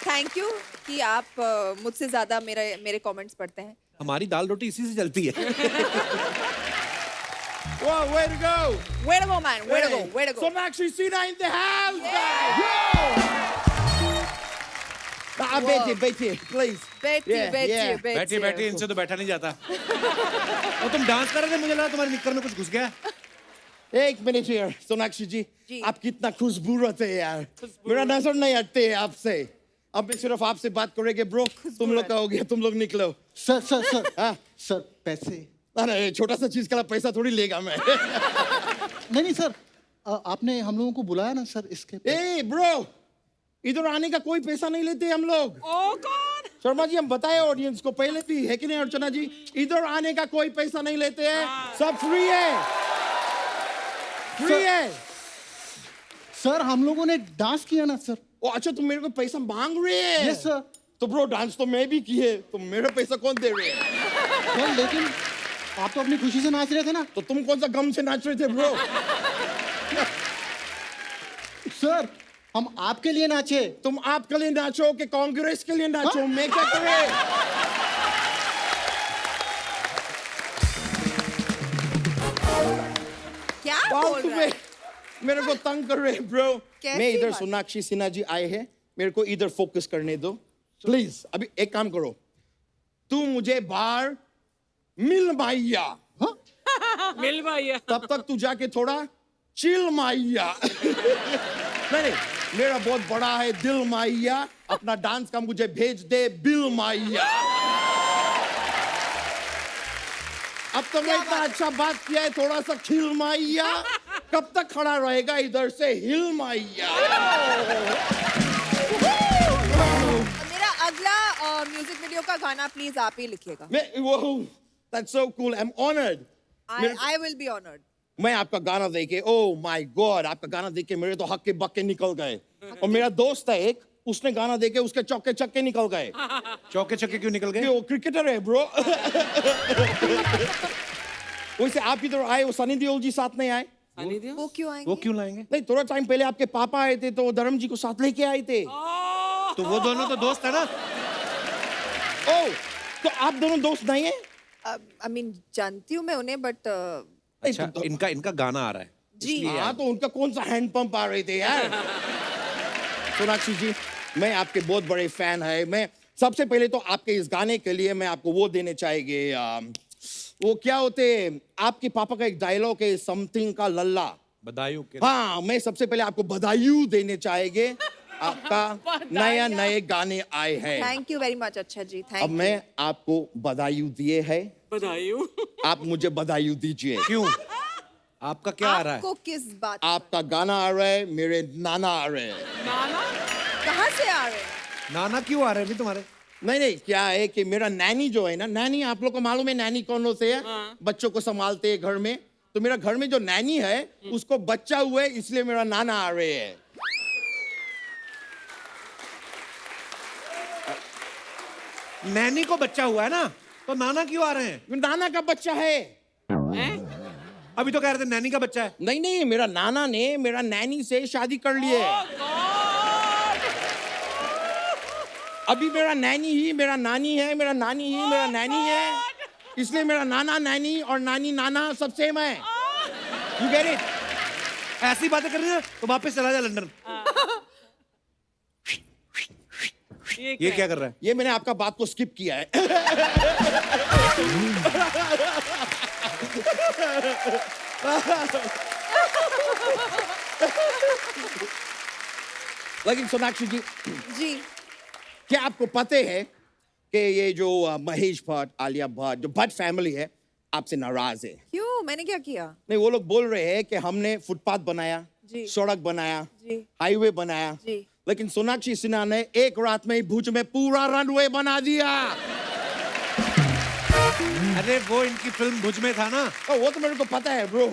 थैंक यू कि आप मुझसे ज्यादा मेरे कमेंट्स पढ़ते हैं. हमारी दाल रोटी इसी से चलती है. Whoa, way to go! Way to go, man. Way to go. Way to go. Sonakshi Sinha in the house, guys! बैठिए, please. बैठिए, Yeah, बैठिए, yeah. बैठिए. बैठिए बैठिए, इनसे तो बैठा नहीं जाता. और तुम डांस कर रहे थे, मुझे लगा तुम्हारे निक्कर में कुछ घुस गया. एक मिनट यार, सोनाक्षी जी, जी. आप कितना खुशबूरत है यार. मेरा नजर नहीं हटते है आपसे. अब मैं सिर्फ आपसे बात करेंगे ब्रो. तुम लोग का हो गया, तुम लोग निकलो. सर हाँ? सर पैसे. अरे छोटा सा चीज का पैसा थोड़ी लेगा मैं. नहीं सर, आपने हम लोगों को बुलाया ना सर इसके. ए ब्रो, इधर आने का कोई पैसा नहीं लेते हम लोग. Oh God. शर्मा जी, हम बताए ऑडियंस को पहले भी, है कि नहीं अर्चना जी? इधर आने का कोई पैसा नहीं लेते हैं, सब फ्री है. फ्री है. सर हम लोगों ने डांस किया ना सर. ओ अच्छा, तुम मेरे को पैसा मांग रहे हैं? Yes sir. तो ब्रो डांस तो मैं भी किए, तो मेरा पैसा कौन दे रहे हैं? सर लेकिन आप तो अपनी खुशी से नाच रहे थे ना. तो तुम कौन सा गम से नाच रहे थे ब्रो? सर हम आपके लिए नाचे. तुम आपके लिए नाचो कि कांग्रेस के लिए नाचो? हाँ? मैं क्या करे? क्या बोल फालतू रहा है? में मेरे को तंग कर रहे हैं ब्रो. कैसी मैं इधर बात? सोनाक्षी सिन्हा जी आए हैं, मेरे को इधर फोकस करने दो प्लीज. अभी एक काम करो, तू मुझे बाहर मिल माइया. मिल भैया. तब तक तू जाके थोड़ा चिल माइया. नहीं, मेरा बहुत बड़ा है दिल माइया. अपना डांस का मुझे भेज दे बिल माइया. अब तो मैं इतना अच्छा बात किया है, थोड़ा सा खिल माइया. कब तक खड़ा रहेगा इधर से हिल मैया मेरा अगला म्यूजिक वीडियो का गाना प्लीज आप ही लिखिएगा. मैं वो that's so cool I am honoured I will be honored. मैं आपका गाना देखे ओह माय गॉड आपका गाना देख के मेरे तो हक्के बक्के निकल गए और मेरा दोस्त है एक उसने गाना देखे उसके चौके छक्के निकल गए चौके छक्के क्यों निकल गए? वो क्रिकेटर है ब्रो वैसे आप इधर आए वो सनी देओल जी साथ नहीं आए वो क्यों आएंगे? वो क्यों लाएंगे? नहीं थोड़ा टाइम पहले आपके पापा आए थे तो धर्म जी को साथ लेके आए थे तो वो दोनों तो दोस्त है ना. ओह तो आप दोनों दोस्त नहीं है I mean जानती हूँ मैं उन्हें बट अच्छा इनका गाना आ रहा है. जी हाँ तो उनका कौन सा हैंड पंप आ रहे थे यार सोनाक्षी जी मैं आपके बहुत बड़े फैन है मैं सबसे पहले तो आपके इस गाने के लिए मैं आपको वो देने चाहेंगे वो क्या होते आपके पापा का एक डायलॉग है समथिंग का लल्ला बधाई के. हाँ मैं सबसे पहले आपको बधाई देने चाहेंगे आपका नए गाने आए हैं थैंक यू वेरी मच. अच्छा जी अब थैंक मैं आपको बधाई दिए है बधाई हो। आप मुझे बधाई दीजिए क्यों? आपका क्या आ रहा है? आपको किस बात आपका गाना आ रहा है मेरे नाना आ रहे हैं कहाँ से आ रहे हैं? नाना क्यों आ रहे हैं भी तुम्हारे? नहीं क्या है कि मेरा नैनी जो है ना नैनी आप लोग को मालूम है नैनी कौन होते हैं बच्चों को संभालते हैं घर में तो मेरा घर में जो नैनी है उसको बच्चा हुआ है इसलिए मेरा नाना आ रहे हैं नैनी को बच्चा हुआ है ना तो नाना क्यों आ रहे हैं? नाना का बच्चा है अभी तो कह रहे थे नैनी का बच्चा है. नहीं मेरा नाना ने मेरा नैनी से शादी कर लिए अभी मेरा नैनी ही मेरा नानी है मेरा नानी ही मेरा नैनी है इसलिए मेरा नाना नैनी और नानी नाना सब सेम है यू गेट इट ऐसी बातें कर रही है तो वापस चला जा लंदन. ये क्या कर रहा है? ये मैंने आपका बात को स्किप किया है लेकिन सोनाक्षी जी जी क्या आपको पता है कि ये जो महेश भट्ट आलिया भट्ट जो भट्ट फैमिली है आपसे नाराज है क्यों मैंने क्या किया? नहीं वो लोग बोल रहे हैं कि हमने फुटपाथ बनाया जी। सड़क बनाया जी। हाईवे बनाया जी। लेकिन सोनाक्षी सिन्हा ने एक रात में ही भुज में पूरा रनवे बना दिया अरे वो इनकी फिल्म भुज में था ना. वो तो मेरे को पता है ब्रो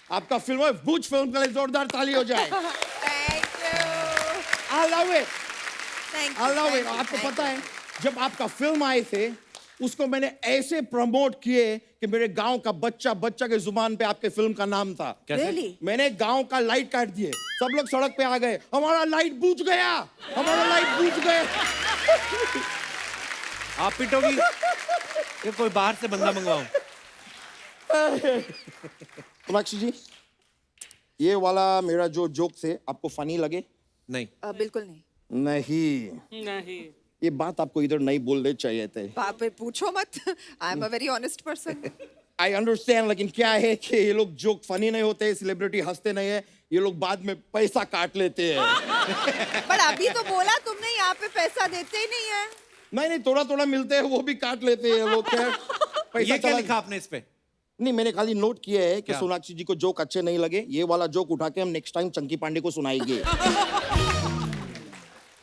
आपका फिल्म है भुज फिल्म के लिए जोरदार ताली हो जाए thank you I love it. Thank I love it. आपको पता है जब आपका फिल्म आए थे उसको मैंने ऐसे प्रमोट किए कि मेरे गांव का बच्चा के जुबान पे आपके फिल्म का नाम था कैसे? Really? मैंने गांव का लाइट काट दिए सब लोग सड़क पे आ गए हमारा लाइट बुझ गया हमारा लाइट बुझ गया आप पिटोगी कि कोई बाहर से बंदा मंगवाऊं? सोनाक्षी जी ये वाला मेरा जो जोक थे आपको फनी लगे नहीं. बिल्कुल नहीं. नहीं ये बात आपको इधर नहीं बोलने चाहिए थे बाप रे पूछो मत. I am a very honest person. I understand लेकिन क्या है कि ये लोग जोक फनी नहीं होते सेलिब्रिटी हंसते नहीं है ये लोग बाद में पैसा काट लेते हैं पर अभी तो बोला तुमने यहाँ पे पैसा देते ही नहीं है. नहीं थोड़ा मिलते हैं वो भी काट लेते हैं वो क्या पैसा ये क्या चला लिखा आपने इस पे? नहीं मैंने खाली नोट किया है कि क्या? सोनाक्षी जी को जोक अच्छे नहीं लगे ये वाला जोक उठा के हम नेक्स्ट टाइम चंकी पांडे को सुनाएंगे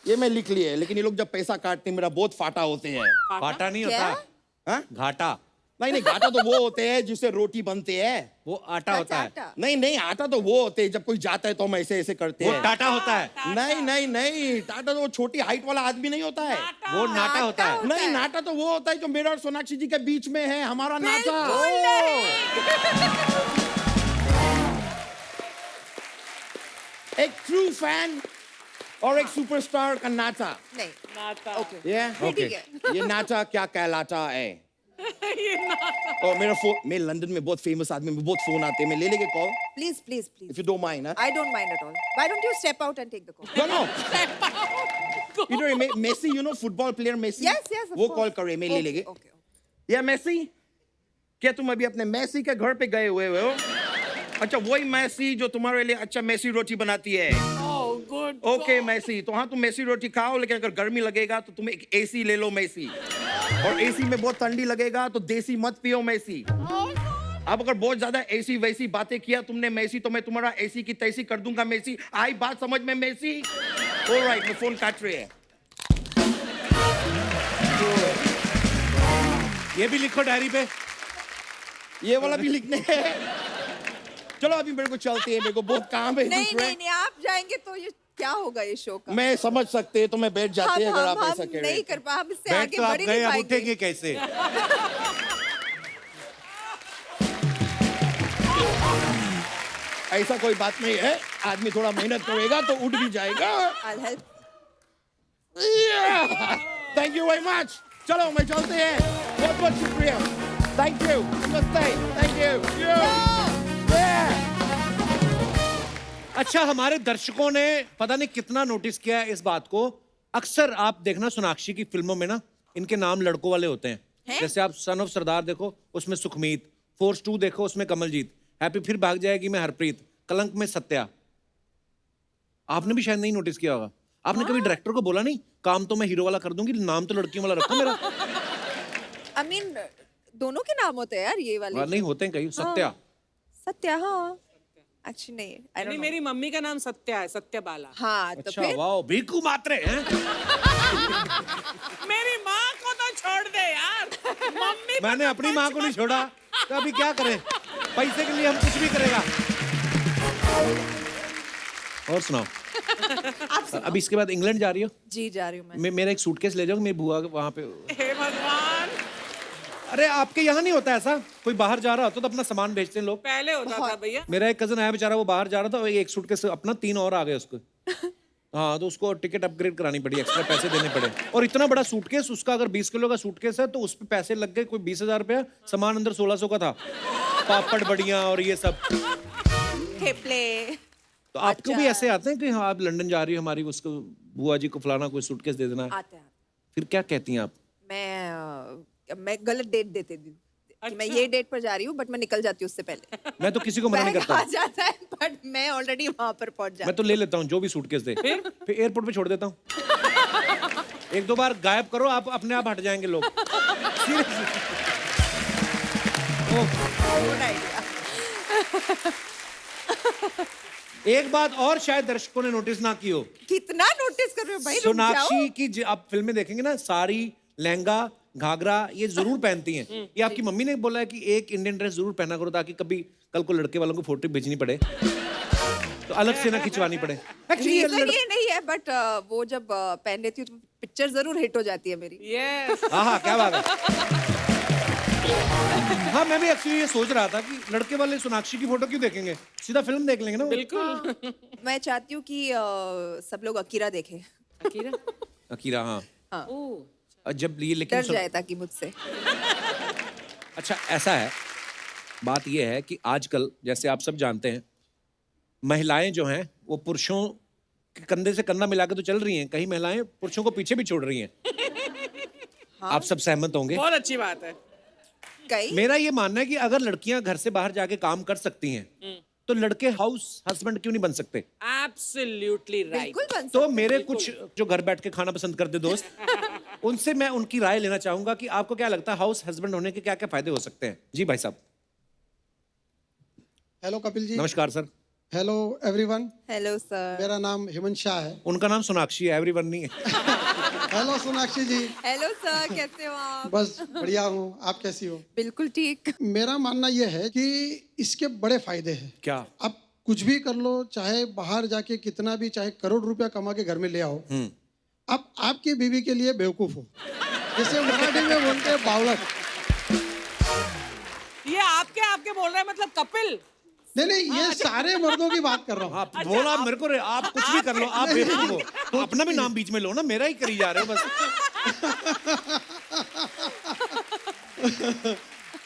ये मैं लिख लिया है लेकिन ये लोग जब पैसा काटते हैं मेरा बहुत फाटा होते हैं फाटा नहीं क्या? होता, हाँ? घाटा. नहीं घाटा तो वो होते हैं जिससे रोटी बनते हैं वो आटा होता है. आटा. नहीं आटा तो वो होते हैं जब कोई जाता है तो हम ऐसे करते वो हैं टाटा होता है. नहीं टाटा तो वो छोटी हाइट वाला आदमी नहीं होता है वो नाटा होता है. नहीं नाटा तो वो होता है जो मेरा और सोनाक्षी जी के बीच में है हमारा नाटा एक ट्रू फैन और एक सुपरस्टार का नाटा नहीं. नाता ओके ये ठीक है. ये नाटा क्या कहलाता है और मेरा फोन मैं लंदन में बहुत फेमस आदमी में बहुत फोन आते हैं मैं ले लेके call please please please. If you don't mind I don't mind at all. Why don't you step out and take the call? no you know Messi you know football player Messi Yes, yes, of वो course. Call करे मैं ले Okay, लेंगे okay. या मैसी क्या तुम अभी अपने मैसी के घर पे गए हुए हो अच्छा वही मैसी जो तुम्हारे लिए अच्छा मैसी रोटी बनाती है गुड ओके मैसी तो हाँ तुम मैसी रोटी खाओ लेकिन अगर गर्मी लगेगा तो तुम एक एसी ले लो मैसी और एसी में बहुत ठंडी लगेगा तो देसी मत पियो मैसी अब अगर बहुत ज्यादा ऐसी वैसी बातें किया तुमने मेसी, तो मैं तुम्हारा ऐसी की तैसी कर दूंगा मेसी। आई बात समझ में मेसी? ऑलराइट, मैं फोन काट रही है। ये भी लिखो डायरी पे। ये वाला भी लिखने है। चलो अभी मेरे को चलती है, मेरे को बहुत काम है। नहीं दूसरे। नहीं नहीं, आप जाएंगे तो ये क्या होगा ये शो का? मैं समझ सकते हैं, तो मैं बैठ जाती है अगर आप हम ऐसा कह रहे नहीं हैं। कर पा, हम इससे बैठ आगे तो आप बढ़ ही गए, नहीं अब पाएंगे। उठेंगे कैसे? ऐसा कोई बात नहीं है, आदमी थोड़ा मेहनत करेगा तो उठ भी जाएगा। I'll help. Thank you very much. चलो मैं चलते हैं, बहुत बहुत शुक्रिया। थैंक यू, नमस्ते, थैंक यू। अच्छा, हमारे दर्शकों ने पता नहीं कितना नोटिस किया है इस बात को। अक्सर आप देखना सोनाक्षी की फिल्मों में ना, इनके नाम लड़कों वाले होते हैं। जैसे आप सन ऑफ सरदार देखो, उसमें सुखमीत। फोर्स 2 देखो, उसमें कमलजीत। हैप्पी फिर भाग जाएगी में हरप्रीत। कलंक में सत्या। आपने भी शायद नहीं नोटिस किया होगा। आपने कभी डायरेक्टर को बोला नहीं, काम तो मैं हीरो वाला कर दूंगी, नाम तो लड़कियों वाला रखो मेरा? I mean, दोनों के नाम होते हैं यार ये वाले। नहीं होते हैं कहीं। सत्या। सत्या, हाँ। Actually नहीं, I don't नहीं, know. मेरी मम्मी का नाम सत्या है, सत्या बाला। हाँ, तो अच्छा, फिर वाह, भीखू मात्रे हैं। मेरी माँ को तो छोड़ दे यार, मम्मी को मैंने तो अपनी माँ को नहीं छोड़ा, तो अभी क्या करें? पैसे के लिए हम कुछ भी करेगा। और सुनाओ। अभी इसके बाद इंग्लैंड जा रही हो? जी जा रही हूँ मैं। मेरा एक सूटकेस ले जाओ, मेरी बुआ वहां पे। हे भगवान, अरे आपके यहाँ नहीं होता ऐसा? कोई बाहर जा रहा होता तो अपना सामान भेजते हैं लोग। पहले होता था भैया। मेरा एक कजन आया बेचारा, वो बाहर जा रहा था, वो एक सूटकेस अपना 3 और आ गए उसको। हाँ, तो उसको टिकट अपग्रेड करानी पड़ी, एक्स्ट्रा पैसे देने पड़े। और इतना बड़ा सूटकेस, उसका अगर 20 किलो का सूटकेस है तो उस पे पैसे लग गए कोई 20,000 रुपया। सामान अंदर 1600 का था, पापड़ बड़ियां और ये सब। ठेपले। तो आपको भी ऐसे आते हैं कि हाँ आप लंदन जा रही हो, हमारी उसको बुआ जी को फलाना कोई सूटकेस दे देना है? आते हैं। फिर क्या कहती हैं आप? मैं गलत डेट देती हूँ कि मैं ये डेट पर जा रही हूँ, बट मैं निकल जाती हूँ उससे पहले। मैं तो किसी को मना नहीं बैग करता। आ जाता है, बट मैं ऑलरेडी वहां पर पहुंच जाती मैं तो ले लेता हूँ जो भी सूटकेस दे, फिर एयरपोर्ट पे छोड़ देता हूँ। 1-2 बार गायब करो, आप अपने आप हट जाएंगे लोग। Seriously। हूँ। Good idea. एक बात और शायद दर्शकों ने नोटिस ना की हो। कितना नोटिस कर रहे हो भाई? रुक सोनाक्षी जाओ। की आप फिल्में देखेंगे ना, साड़ी, लहंगा, घाघरा ये जरूर पहनती हैं। ये आपकी मम्मी ने बोला है कि एक इंडियन ड्रेस जरूर पहना करो, ताकि कभी कल को लड़के वालों को फोटो भेजनी पड़े तो अलग से ना खिंचवानी पड़े। एक्चुअली रीजन ये नहीं है, बट वो जब पहन लेती हूँ तो पिक्चर जरूर हिट हो जाती है मेरी। यस, हाँ, क्या बात है। हाँ, मैं भी एक्चुअली ये सोच रहा था कि लड़के वाले सोनाक्षी की फोटो क्यों देखेंगे, सीधा फिल्म देख लेंगे ना वो। बिल्कुल। मैं चाहती हूँ कि सब लोग अकीरा देखें। अकीरा? अकीरा, हाँ। ओह, और जब ये लेकिन डर जाए ताकि मुझसे। अच्छा, ऐसा है, बात ये है कि आजकल जैसे आप सब जानते हैं, महिलाएं जो हैं वो पुरुषों के कंधे से कंधा मिला के तो चल रही हैं, कहीं महिलाएं पुरुषों को पीछे भी छोड़ रही हैं। आप सब सहमत होंगे। बहुत अच्छी बात है। कई मेरा ये मानना है कि अगर लड़कियां घर से बाहर जाके काम कर सकती हैं तो लड़के हाउस हस्बैंड क्यों नहीं बन सकते? Absolutely right. बिल्कुल बन तो सकते मेरे कुछ जो घर बैठ के खाना पसंद करते दोस्त, उनसे मैं उनकी राय लेना चाहूंगा कि आपको क्या लगता है हाउस हस्बैंड होने के क्या क्या फायदे हो सकते हैं? जी भाई साहब। हेलो कपिल जी। नमस्कार sir. Hello everyone. Hello sir. मेरा नाम हेमंत शाह है। उनका नाम सोनाक्षी है, एवरीवन नहीं है। हेलो सोनाक्षी जी। हेलो सर, कैसे हो आप? बस बढ़िया हूँ, आप कैसी हो? बिल्कुल ठीक। मेरा मानना यह है कि इसके बड़े फायदे हैं। क्या? आप कुछ भी कर लो, चाहे बाहर जाके कितना भी, चाहे करोड़ रुपया कमा के घर में ले आओ, आप आपकी बीवी के लिए बेवकूफ हो, जैसे मराठी में बोलते हैं बावलट। ये आपके बोल रहे हैं, मतलब कपिल? नहीं, ये सारे मर्दों की बात कर रहा हूँ। आप बोला मेरे को, आप कुछ भी कर लो, आप बेवकूफ हो। अपना भी नाम बीच में लो ना, मेरा ही करी जा रहे हो बस।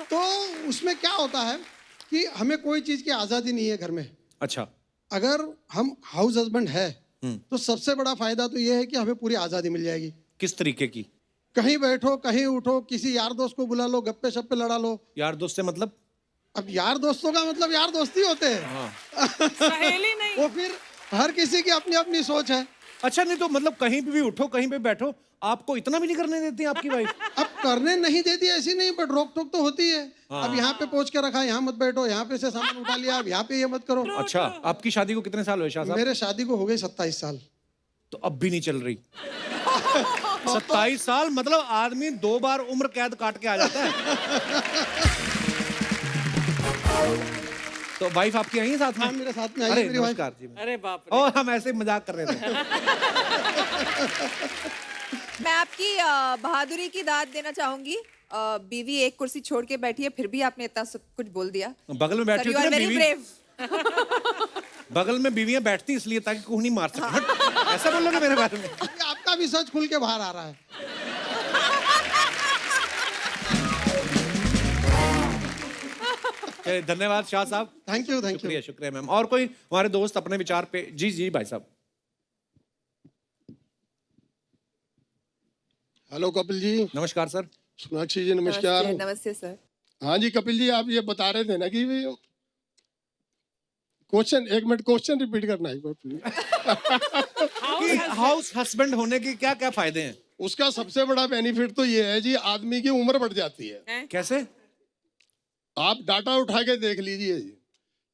तो उसमें क्या होता है कि हमें कोई चीज की आजादी नहीं है घर में। अच्छा। अगर हम हाउस हस्बैंड है तो सबसे बड़ा फायदा तो ये है कि हमें पूरी आजादी मिल जाएगी। किस तरीके की? कहीं बैठो, कहीं उठो, किसी यार दोस्त को बुला लो, गप्पे शप्पे लड़ा लो। यार दोस्त से मतलब? अब यार दोस्तों का मतलब यार दोस्ती होते हैं। सहेली नहीं। वो फिर हर किसी की अपनी अपनी सोच है। अच्छा, नहीं तो मतलब कहीं पे भी उठो, कहीं पे बैठो, आपको इतना भी नहीं करने देती आपकी वाइफ? अब करने नहीं देती ऐसी नहीं, बट रोक टोक तो होती है। अब यहाँ पे पहुंच के रखा, यहाँ मत बैठो, यहाँ पे से सामान उठा लिया, अब यहाँ पे ये मत करो। अच्छा, आपकी शादी को कितने साल हुए शाह साहब? मेरे शादी को हो गए 27 साल। तो अब भी नहीं चल रही? 27 साल मतलब आदमी 2 बार उम्र कैद काट के आ जाता है। तो वाइफ आपकी आई है साथ में? हाँ, मेरे साथ में आई अरे मेरी वाइफ। नमस्कार जी। अरे बाप रे। और हम ऐसे ही मजाक कर रहे थे। मैं आपकी बहादुरी की दाद देना चाहूंगी। बीवी एक कुर्सी छोड़ के बैठी है, फिर भी आपने इतना सब कुछ बोल दिया। बगल में बैठी यू होती आर है ना वेरी बीवी, ब्रेव। बगल में बीवियां बैठती इसलिए ताकि कोई नहीं मार सके। हट, ऐसा बोलोगे मेरे बारे में? आपका भी सच खुल के बाहर आ रहा है। चलिए, धन्यवाद शाह साहब। Thank you, thank you. शुक्रिया शुक्रिया मैम। और कोई हमारे दोस्त अपने विचार पे? जी जी भाई साहब। हेलो कपिल जी। नमस्कार सर। सोनाक्षी जी नमस्कार। नमस्ते सर। हाँ जी कपिल जी, आप ये बता रहे थे ना कि क्वेश्चन, एक मिनट क्वेश्चन रिपीट करना है। कि हाउस हस्बैंड होने के क्या क्या फायदे हैं? उसका सबसे बड़ा बेनिफिट तो ये है जी, आदमी की उम्र बढ़ जाती है। कैसे? आप डाटा उठा के देख लीजिए जी,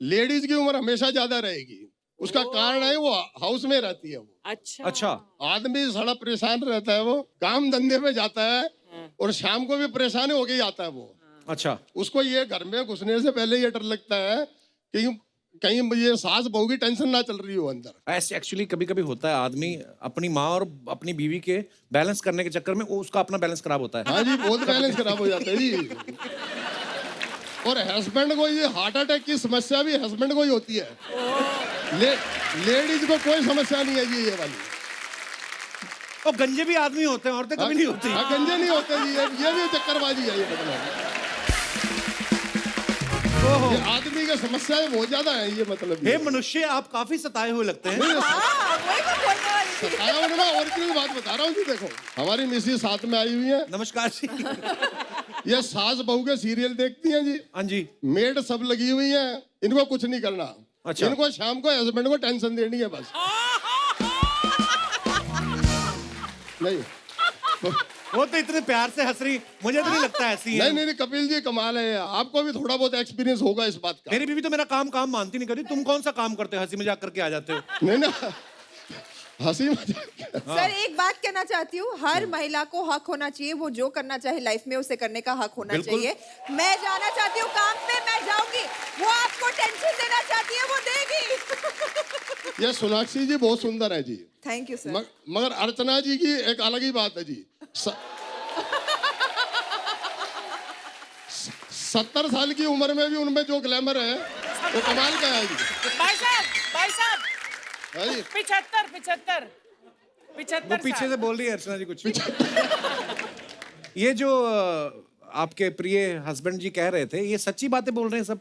लेडीज की उम्र हमेशा ज्यादा रहेगी। उसका कारण है वो हाउस में रहती है। वो अच्छा अच्छा, आदमी सारा परेशान रहता है, वो काम धंधे में जाता है और शाम को भी परेशान होके ही आता है वो। अच्छा। उसको ये घर में घुसने से पहले ये डर लगता है कि कहीं ये सास बहू की टेंशन ना चल रही हो अंदर। ऐसे एक्चुअली कभी कभी होता है, आदमी अपनी माँ और अपनी बीवी के बैलेंस करने के चक्कर में वो उसका अपना बैलेंस खराब होता है। हाँ जी, बहुत बैलेंस खराब हो जाता है जी। और हस्बैंड को ये हार्ट अटैक की समस्या भी हस्बैंड को ही होती है। लेडीज को कोई समस्या नहीं है जी ये वाली। और गंजे भी आदमी होते हैं, औरतें कभी नहीं होती। हाँ, गंजे नहीं होते जी, ये भी चक्करबाजी है ये मतलब। ये आदमी की समस्याएं बहुत ज्यादा है ये मतलब। हे मनुष्य, आप काफी सताए हुए लगते हैं। सताया हूं ना, और की बात बता रहा हूँ जी। देखो हमारी मिसेस साथ में आई हुई है। नमस्कार जी। ये सास बहू के सीरियल देखती हैं जी। हाँ जी। मेड सब लगी हुई है, इनको कुछ नहीं करना। अच्छा। इनको शाम को हस्बैंड को टेंशन देनी है बस। नहीं वो तो इतने प्यार से हंस रही, मुझे तो नहीं लगता ऐसी है। नहीं कपिल जी कमाल है, आपको भी थोड़ा बहुत एक्सपीरियंस होगा इस बात का। मेरी बीवी तो मेरा काम मानती नहीं करती। तुम कौन सा काम करते हो, हंसी मजाक करके आ जाते हो? नहीं ना, हंसी मजाक। सर एक बात कहना चाहती हूँ, हर महिला को हक होना चाहिए, वो जो करना चाहे लाइफ में उसे करने का हक होना चाहिए। मैं जाना चाहती हूँ काम पे, मैं जाऊंगी। वो आपको टेंशन देना चाहती है, वो देगी। ये सोनाक्षी जी बहुत सुंदर है जी। Thank you sir. मगर अर्चना जी की एक अलग ही बात है जी। 70 साल की उम्र में भी उनमें जो ग्लैमर है वो कमाल का है जी। भाई साहब है जी। 75 वो पीछे से बोल रही है अर्चना जी कुछ। ये जो आपके प्रिय हस्बैंड जी कह रहे थे, ये सच्ची बातें बोल रहे हैं सब?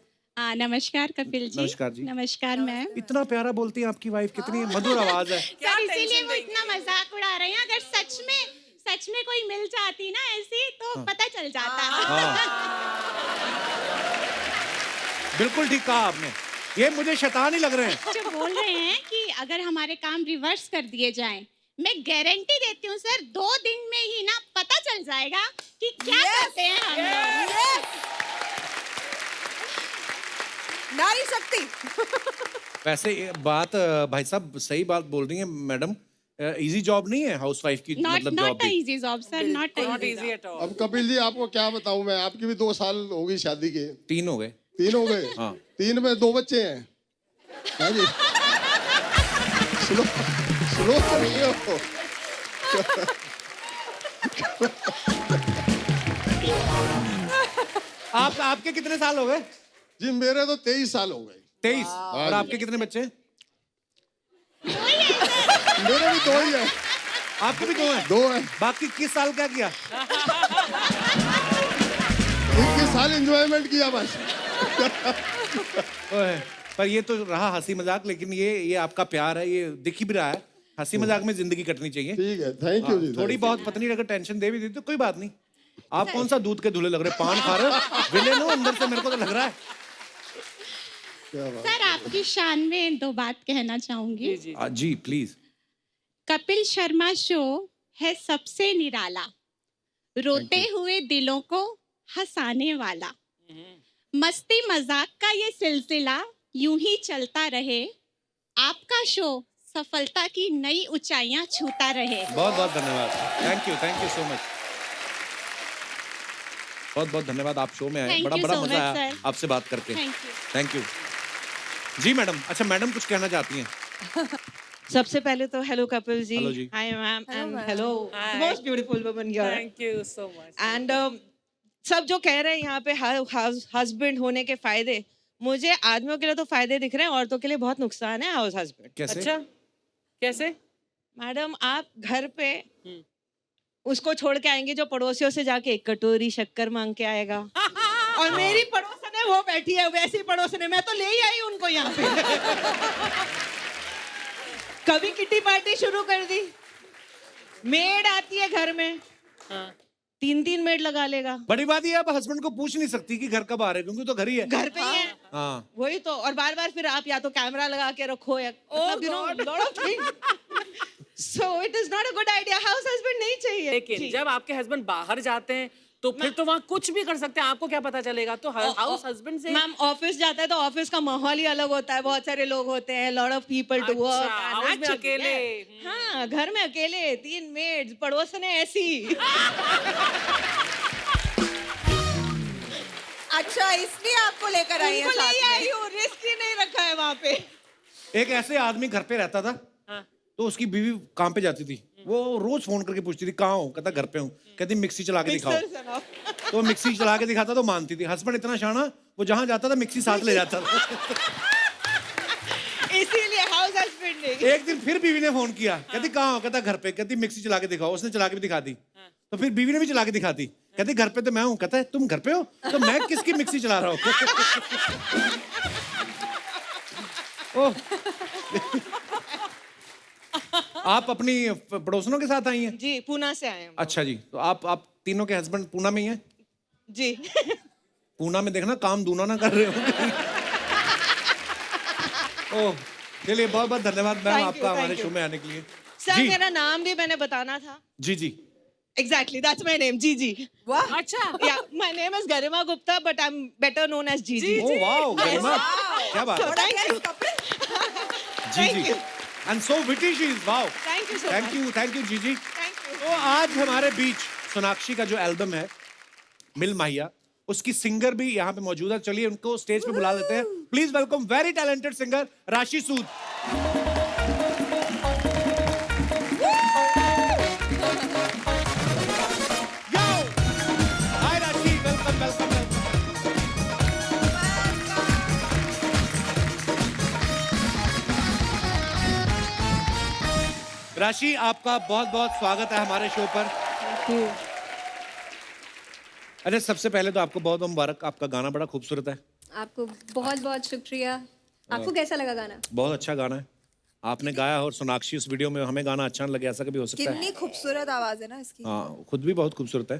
नमस्कार कपिल जी। नमस्कार जी। नमस्कार मैम। इतना प्यारा बोलती है आपकी वाइफ, कितनी मधुर आवाज है। सर इसीलिए वो इतना मजाक उड़ा रहे हैं। अगर सच में कोई मिल जाती ना ऐसी तो पता चल जाता। बिल्कुल ठीक कहा आपने। ये मुझे शैतान ही लग रहे हैं। जो बोल रहे हैं कि अगर हमारे काम रिवर्स कर दिए जाएं, मैं गारंटी देती हूँ सर 2 दिन में ही ना पता चल जाएगा कि क्या करते हैं हम लोग। नारी शक्ति। वैसे ये बात भाई साहब सही बात बोल रही है मैडम। इजी जॉब नहीं है हाउसवाइफ की, मतलब जॉब नॉट भी। Easy job sir, not easy. अब कपिल जी आपको क्या बताऊं मैं, आपकी भी 2 साल हो गई शादी के। 3 हो गए। 3 हो गए। हाँ। 3 में 2 बच्चे हैं। हाँ जी। स्लो तो नहीं हो। आपके कितने साल हो गए? जी मेरे तो 23 साल हो गए। 23। और आपके कितने बच्चे? मेरे भी 2 ही है। आपके भी 2 हैं? 2 है। बाकी 21 साल क्या किया? 21 साल एंजॉयमेंट किया बस। ओए, पर ये तो रहा हंसी मजाक, लेकिन ये आपका प्यार है, ये दिख ही भी रहा है। हंसी मजाक में जिंदगी कटनी चाहिए। ठीक है, थैंक यू जी। थोड़ी बहुत पत्नी अगर टेंशन दे भी दी तो कोई बात नहीं। आप कौन सा दूध के धुले लग रहे, पान खा रहे विलेन हो अंदर से, मेरे को तो लग रहा है। सर आपकी शान में 2 बात कहना चाहूंगी। जी प्लीज। कपिल शर्मा शो है सबसे निराला, रोते हुए दिलों को हंसाने वाला, मस्ती मजाक का ये सिलसिला यूं ही चलता रहे, आपका शो सफलता की नई ऊंचाइयां छूता रहे। बहुत बहुत धन्यवाद, थैंक यू सो मच, बहुत बहुत धन्यवाद। आप शो में आए, Thank बड़ा you बड़ा so मजा much, आया sir. आपसे बात करके। Thank you. थैंक यू जी मैडम। अच्छा मैडम कुछ कहना चाहती हैं? सबसे पहले तो हेलो कपिल जी, Hello जी। Hi ma'am Hello, and ma'am. Hello Hi. Most beautiful woman here thank you so much. And सब जो कह रहे हैं यहाँ पे हस्बैंड होने के फायदे, मुझे आदमियों के लिए तो फायदे दिख रहे हैं, औरतों के लिए बहुत नुकसान है हाउस हस्बैंड। कैसे? अच्छा कैसे? मैडम आप घर पे उसको छोड़ के आएंगे जो पड़ोसियों से जाके एक कटोरी शक्कर मांग के आएगा, और मेरी पड़ोसन है वो बैठी है वैसी पड़ोसन है, मैं तो ले ही आई उनको यहाँ पे। कभी किटी पार्टी शुरू कर दी, मेड आती है घर में, 3 मेड लगा लेगा, बड़ी बात ये आप हस्बैंड को पूछ नहीं सकती कि घर कब आ रहे हैं, क्योंकि तो घर ही है। घर पे ही है। हाँ वही तो, और बार बार फिर आप या तो कैमरा लगा के रखो या मतलब, you know, lot of things. So it is not a good idea. House husband नहीं चाहिए। लेकिन जी। जब आपके हस्बैंड बाहर जाते हैं तो फिर तो वहाँ कुछ भी कर सकते हैं, आपको क्या पता चलेगा? तो हाउस हस्बैंड से मैम ऑफिस जाता है तो ऑफिस का माहौल ही अलग होता है, बहुत सारे लोग होते हैं, lot of people to work. House में अकेले। हाँ घर में अकेले, 3 मेड्स, पड़ोसन है ऐसी। अच्छा इसलिए आपको लेकर आई है उनको ले साथ आई में। हूँ, रिस्क ही नहीं रखा है वहाँ पे। एक ऐसे आदमी घर पे रहता था, तो उसकी बीवी काम पे जाती थी, वो रोज फोन करके पूछती थी कहाँ हो, कहता घर पे हूँ, कहती मिक्सी चला के दिखाओ, मिक्सर चलाओ। तो मिक्सी चला के दिखाता तो मानती थी। हस्बैंड इतना शाना, वो जहाँ जाता था मिक्सी साथ ले जाता था। इसीलिए हाउस हस्बैंड नहीं। एक दिन फिर बीवी ने फोन किया, कहती कहाँ हो, कहता घर पे, कहती मिक्सी चला के दिखाओ, उसने चला के भी दिखा दी, तो फिर बीवी ने भी चला के दिखाती, कहती घर पे तो मैं हूँ, कहता है तुम घर पे हो तो मैं किसकी मिक्सी चला रहा हूँ। ओह आप अपनी पड़ोसनों के साथ आई हैं? जी पूना से आए हैं। अच्छा जी, तो आप तीनों के हस्बैंड पूना में ही हैं? जी। पूना में देखना काम दूना ना कर रहे हो। ओह चलिए बहुत बहुत धन्यवाद मैम Thank you, आपका हमारे thank you. शो में आने के लिए। सर जी मेरा नाम भी मैंने बताना था। जी जी Exactly, that's my name, Gigi. वाह अच्छा Yeah, my name is Garima Gupta, but I'm better known as Gigi. Oh wow Garima, क्या बात है। Thank you. जी जी and so witty she is, wow Thank you so much. Thank you Gigi. Thank you. तो आज हमारे बीच सोनाक्षी का जो एल्बम है मिल माहिया, उसकी सिंगर भी यहाँ पे मौजूद है, चलिए उनको स्टेज पे बुला लेते हैं। Please welcome very talented singer राशि सूद। Yo! Hi राशि, वेलकम वेलकम वेलकम। राशि आपका बहुत बहुत स्वागत है हमारे शो पर। अरे सबसे पहले तो आपको बहुत बहुत मुबारक, आपका गाना बड़ा खूबसूरत है। आपको बहुत बहुत शुक्रिया। आपको कैसा लगा गाना? बहुत अच्छा गाना है आपने गाया, और सोनाक्षी उस वीडियो में हमें गाना अच्छा न लगे, ऐसा कभी हो सकता है? कितनी खूबसूरत आवाज है ना इसकी। हाँ खुद भी बहुत खूबसूरत है।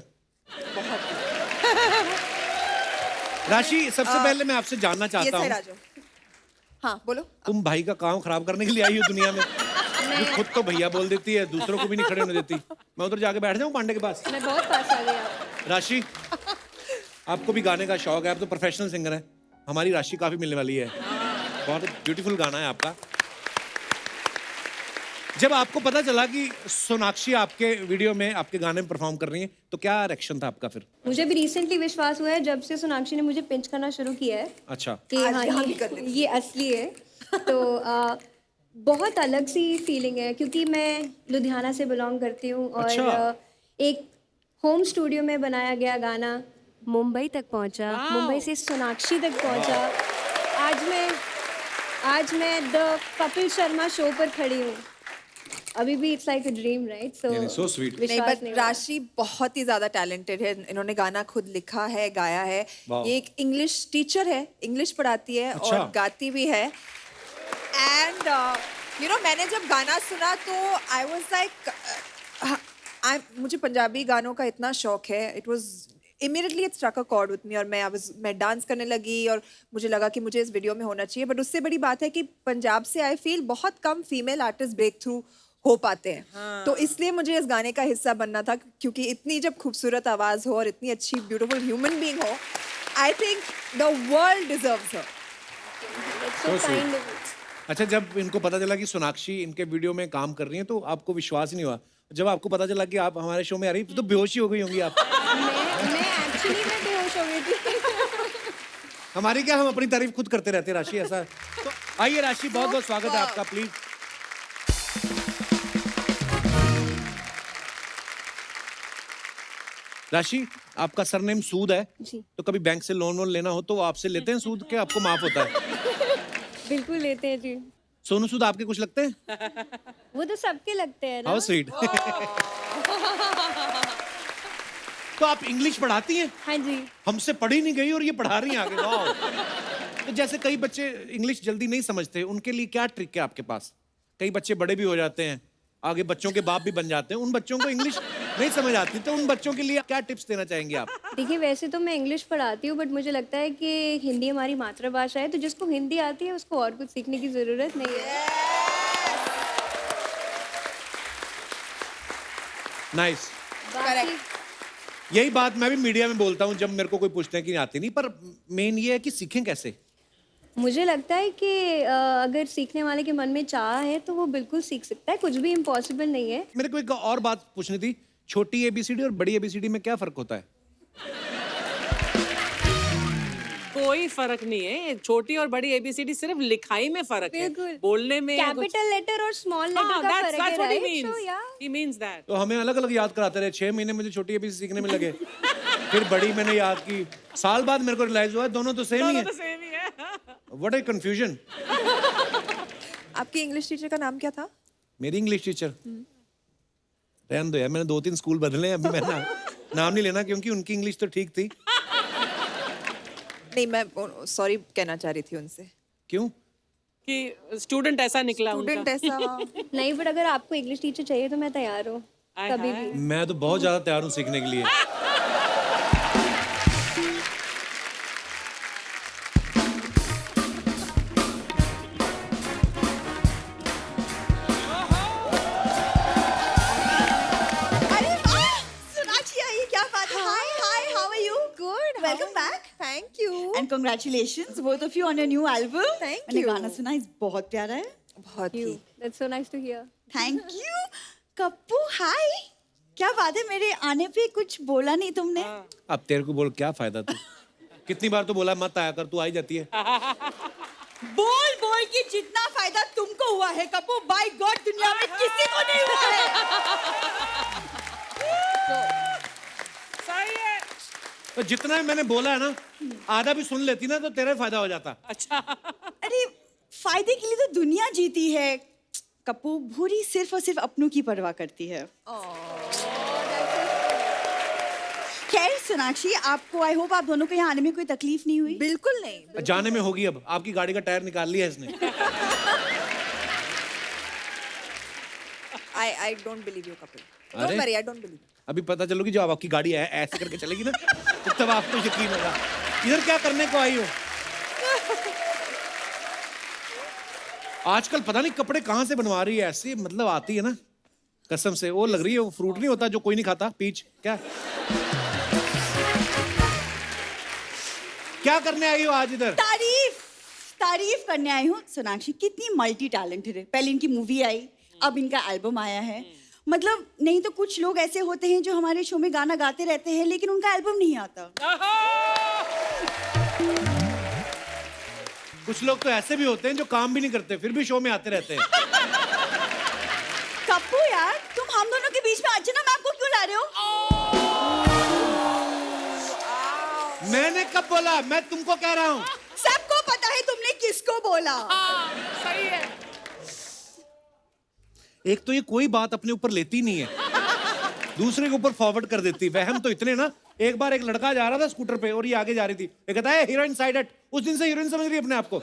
राशि सबसे पहले मैं आपसे जानना ये चाहता सही हूँ, राजू। हाँ बोलो। तुम भाई का काम खराब करने के लिए आई हो दुनिया में? जो खुद तो भैया बोल देती है, दूसरों को भी नहीं खड़े होने देती। मैं उधर जाके बैठ जाऊँ पांडे के पास? मैं बहुत पास आ गई आप। राशि आपको भी गाने का शौक है, आप तो प्रोफेशनल सिंगर हैं, हमारी राशि काफी मिलने वाली है। बहुत ब्यूटीफुल गाना है आपका। जब आपको पता चला कि सोनाक्षी आपके वीडियो में आपके गाने में परफॉर्म कर रही हैं, तो क्या रिएक्शन था आपका फिर? मुझे भी रिसेंटली विश्वास हुआ है जब से सोनाक्षी ने मुझे पिंच करना शुरू किया है अच्छा कि आज हाँ यहाँ भी कर देती ये असली है। तो बहुत अलग सी फीलिंग है, क्योंकि मैं लुधियाना से बिलोंग करती हूँ और अच्छा। एक होम स्टूडियो में बनाया गया गाना मुंबई तक पहुँचा, मुंबई से सोनाक्षी तक पहुँचा। आज मैं द कपिल शर्मा शो पर खड़ी हूँ। अभी भी it's like a dream, right? So sweet. नहीं बट राशि बहुत ही ज्यादा टैलेंटेड है। इन्होंने गाना खुद लिखा है, गाया है। वाह। ये एक इंग्लिश टीचर है, इंग्लिश पढ़ाती है अच्छा। और गाती भी है। एंड यू नो मैंने जब गाना सुना तो आई वाज लाइक मुझे पंजाबी गानों का इतना शौक है। It was immediately it struck a chord with me और मैं डांस करने लगी और मुझे लगा कि मुझे इस वीडियो में होना चाहिए। बट उससे बड़ी बात है कि पंजाब से आई फील बहुत कम फीमेल आर्टिस्ट ब्रेक थ्रू हो पाते हैं। तो इसलिए मुझे इस गाने का हिस्सा बनना था, क्योंकि इतनी जब खूबसूरत आवाज हो और इतनी अच्छी ब्यूटीफुल ह्यूमन बीइंग हो, I think the world deserves her. So kind of अच्छा, जब इनको पता चला कि सोनाक्षी इनके वीडियो में काम कर रही है तो आपको विश्वास ही नहीं हुआ? जब आपको पता चला कि आप हमारे शो में आ रही तो बेहोश ही हो गई होंगी आप। मैं एक्चुअली मैं बेहोश हो गई थी। हमारी क्या, हम अपनी तारीफ खुद करते रहते हैं राशि, ऐसा। तो आइए राशि, बहुत बहुत स्वागत है आपका, प्लीज। राशि, आपका सरनेम सूद है जी। तो कभी बैंक से लोन वोन लेना हो तो वो आपसे लेते हैं सूद के, आपको माफ होता है? बिल्कुल लेते हैं जी। सोनू सूद आपके कुछ लगते हैं? वो तो सबके लगते हैं ना। How sweet. तो आप इंग्लिश पढ़ाती हैं? हाँ जी। हमसे पढ़ी नहीं गई और ये पढ़ा रही हैं आगे, वाह। तो जैसे कई बच्चे इंग्लिश जल्दी नहीं समझते, उनके लिए क्या ट्रिक है आपके पास? कई बच्चे बड़े भी हो जाते हैं, आगे बच्चों के बाप भी बन जाते हैं, उन बच्चों को इंग्लिश नहीं समझ आती, तो उन बच्चों के लिए क्या टिप्स देना चाहेंगे आप? देखिए, वैसे तो मैं इंग्लिश पढ़ाती हूँ, बट मुझे लगता है कि हिंदी हमारी मातृभाषा है, तो जिसको हिंदी आती है उसको और कुछ सीखने की जरूरत नहीं है। नाइस। बाकी यही बात मैं भी मीडिया में बोलता हूँ जब मेरे को कोई पूछते हैं कि आती नहीं, पर मेन ये है कि सीखें कैसे। मुझे लगता है कि अगर सीखने वाले के मन में चाह है तो वो बिल्कुल सीख सकता है, कुछ भी इम्पॉसिबल नहीं है। मेरे को एक और बात पूछनी थी, छोटी एबीसीडी और बड़ी एबीसीडी में क्या फर्क होता है? कोई फर्क नहीं है, छोटी और बड़ी एबीसीडी सिर्फ लिखाई में फर्क है, बिल्कुल। बोलने में कैपिटल लेटर और स्मॉल लेटर का फर्क है, राइट? सो या he means that। तो हमें अलग अलग याद कराते रहे, 6 महीने मुझे छोटी एबीसीडी सीखने में लगे, फिर बड़ी मैंने याद की, साल बाद मेरे को रियलाइज हुआ दोनों तो सेम ही है। सेम ही है। What a confusion. आपकी इंग्लिश टीचर का नाम क्या था? मेरी इंग्लिश टीचर, रहने दो यार, मैंने 2-3 स्कूल बदले हैं, अभी मैं नाम नहीं लेना क्योंकि उनकी इंग्लिश तो ठीक थी। नहीं, मैं सॉरी कहना चाह रही थी उनसे। क्यों? कि स्टूडेंट ऐसा निकला स्टूडेंट उनका। ऐसा। नहीं, बट अगर आपको इंग्लिश टीचर चाहिए तो मैं तैयार हूँ कभी भी। मैं तो बहुत ज्यादा तैयार हूँ सीखने के लिए। अरे वाह, सोनाक्षी आई, क्या बात है। Hi hi, how are you? Good. Welcome back. Thank you. And congratulations both of you on your new album. Thank मैंने you. गाना सुना, इस बहुत प्यारा है। बहुत ही। That's so nice to hear. Thank you. Kappu hi, क्या बात है, मेरे आने पे कुछ बोला नहीं तुमने? अब तेरे को बोल क्या फायदा तू, कितनी बार तो बोला मत आया कर, तू आई जाती है। बोल बोल के जितना फायदा तुमको हुआ है कप्पू, बाय गॉड दुनिया में किसी को नहीं हुआ है। सही है। तो जितना मैंने बोला है ना, आधा भी सुन लेती ना तो तेरा फायदा हो जाता। अच्छा। अरे फायदे के लिए तो दुनिया जीती है कप्पू, भूरी सिर्फ और सिर्फ अपनों की परवाह करती है। खैर सोनाक्षी, आपको आई होप आप दोनों को यहाँ आने में कोई तकलीफ नहीं हुई? बिल्कुल नहीं। जाने में होगी, अब आपकी गाड़ी का टायर निकाल लिया इसने। I don't believe you, couple. अरे? Don't worry, I don't believe you. अभी पता चलोगी जब आपकी गाड़ी ऐसे करके चलेगी ना, तो तब आपको यकीन होगा। इधर क्या करने को आई हो? आजकल पता नहीं कपड़े कहाँ से बनवा रही है, ऐसे मतलब आती है ना, कसम से। वो लग रही है वो फ्रूट नहीं होता जो कोई नहीं खाता, पीच। क्या करने आई हो आज इधर? तारीफ करने आई हूँ। सोनाक्षी कितनी मल्टी टैलेंटेड है, पहले इनकी मूवी आई, अब इनका एल्बम आया है। मतलब नहीं तो कुछ लोग ऐसे होते हैं जो हमारे शो में गाना गाते रहते हैं लेकिन उनका एल्बम नहीं आता। कुछ लोग तो ऐसे भी होते हैं जो काम भी नहीं करते फिर भी शो में आते रहते हैं। कप्पू यार, तुम हम दोनों के बीच में अर्चना मैम को क्यों ला रहे हो? मैंने कब बोला? मैं तुमको कह रहा हूँ। सबको पता है तुमने किसको बोला। सही है। एक तो ये कोई बात अपने ऊपर लेती नहीं है, दूसरे के ऊपर फॉरवर्ड कर देती। वहम तो इतने ना, एक बार एक लड़का जा रहा था स्कूटर पे और ये आगे जा रही थी, ये कहता है हीरोइन साइड हट। उस दिन से हीरोइन समझ रही है अपने आप को।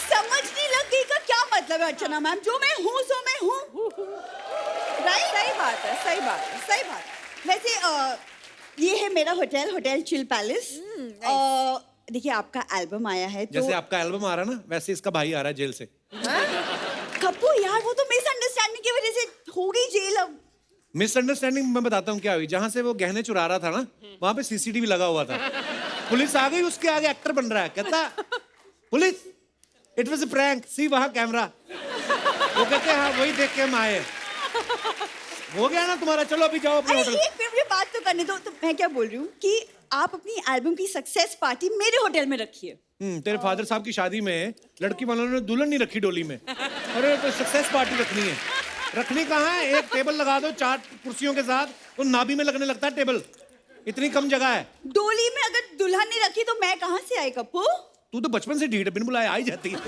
समझने लग गई का क्या मतलब है अर्चना मैम? जो मैं हूँ सो मैं हूँ। राइट, सही बात है, सही बात है, सही बात है। वैसे ये है मेरा होटल चिल पैलेस। देखिए आपका एल्बम आया है तो जैसे आपका एल्बम आ रहा है ना, वैसे इसका भाई आ रहा है जेल से। कप्पू यार, वो तो हो गई जेल अब। मिसअंडरस्टैंडिंग मैं बताता हूँ क्या हुई। जहां से वो गहने चुरा रहा था ना, वहां पे सीसीटीवी लगा हुआ था। पुलिस आ गई, उसके आगे एक्टर बन रहा है, कहता police it was a prank, see वहां कैमरा। वो कहते हैं हाँ वही देख के हम आए। हो गया ना तुम्हारा, चलो अभी जाओ अपने अरे होटल। एक मिनट मुझे बात तो करने दो। तो मैं क्या बोल रही हूँ कि आप अपनी एल्बम की सक्सेस पार्टी मेरे होटल में रखिए। तेरे फादर साहब की शादी में लड़की वालों ने दुल्हन नहीं रखी डोली में। अरे तो सक्सेस पार्टी रखनी है। रखनी कहाँ है? एक टेबल लगा दो 4 कुर्सियों के साथ, तो नाभि में लगने लगता है टेबल। इतनी कम जगह है। डोली में अगर दुल्हन नहीं रखी तो मैं कहाँ से आई कप्पू? तू तो बचपन से ढीठ, बिन बुलाए आ ही जाती है।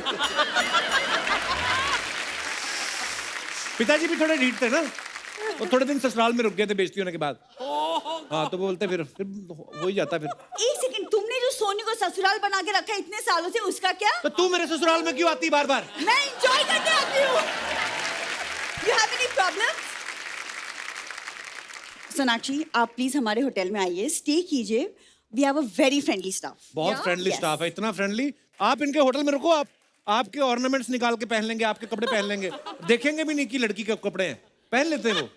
पिताजी भी थोड़े ढीठ थे ना, और थोड़े दिन ससुराल में रुक गए थे बेइज्जती होने के बाद। हाँ तो बोलते फिर हो ही जाता फिर। एक सेकंड, तुमने जो सोनी को ससुराल बना के रखा है इतने सालों से, उसका क्या? तो तू मेरे ससुराल में क्यों आती बार बार? मैं एंजॉय करने आती हूँ। You have any problems? Sonakshi, आप प्लीज हमारे होटल में आइए, स्टे कीजिए। We have a very friendly staff. बहुत फ्रेंडली स्टाफ है, इतना फ्रेंडली। आप इनके होटल में रुको, आप आपके ऑर्नामेंट्स निकाल के पहन लेंगे, आपके कपड़े पहन लेंगे, देखेंगे भी नहीं कि लड़की के कपड़े हैं, पहन लेते हैं वो।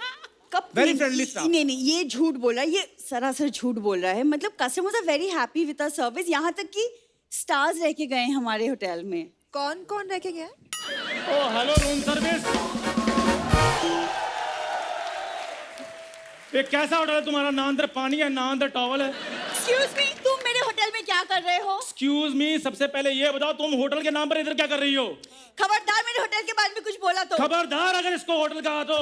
Very friendly staff. नहीं नहीं, ये झूठ बोल रहा है, ये सरासर झूठ बोल रहा है। मतलब customers are very happy with our service. यहाँ तक कि स्टार्स रह के गए हैं हमारे होटल में। कौन कौन रह के गया? ओ हेलो रूम सर्विस। ये कैसा होटल है तुम्हारा? ना अंदर पानी है ना अंदर टॉवल है। एक्सक्यूज मी, तुम मेरे होटल में क्या कर रहे हो? एक्सक्यूज मी, सबसे पहले ये बताओ तुम होटल के नाम पर इधर क्या कर रही हो? खबरदार मेरे होटल के बारे में कुछ बोला तो। खबरदार अगर इसको होटल कहा तो।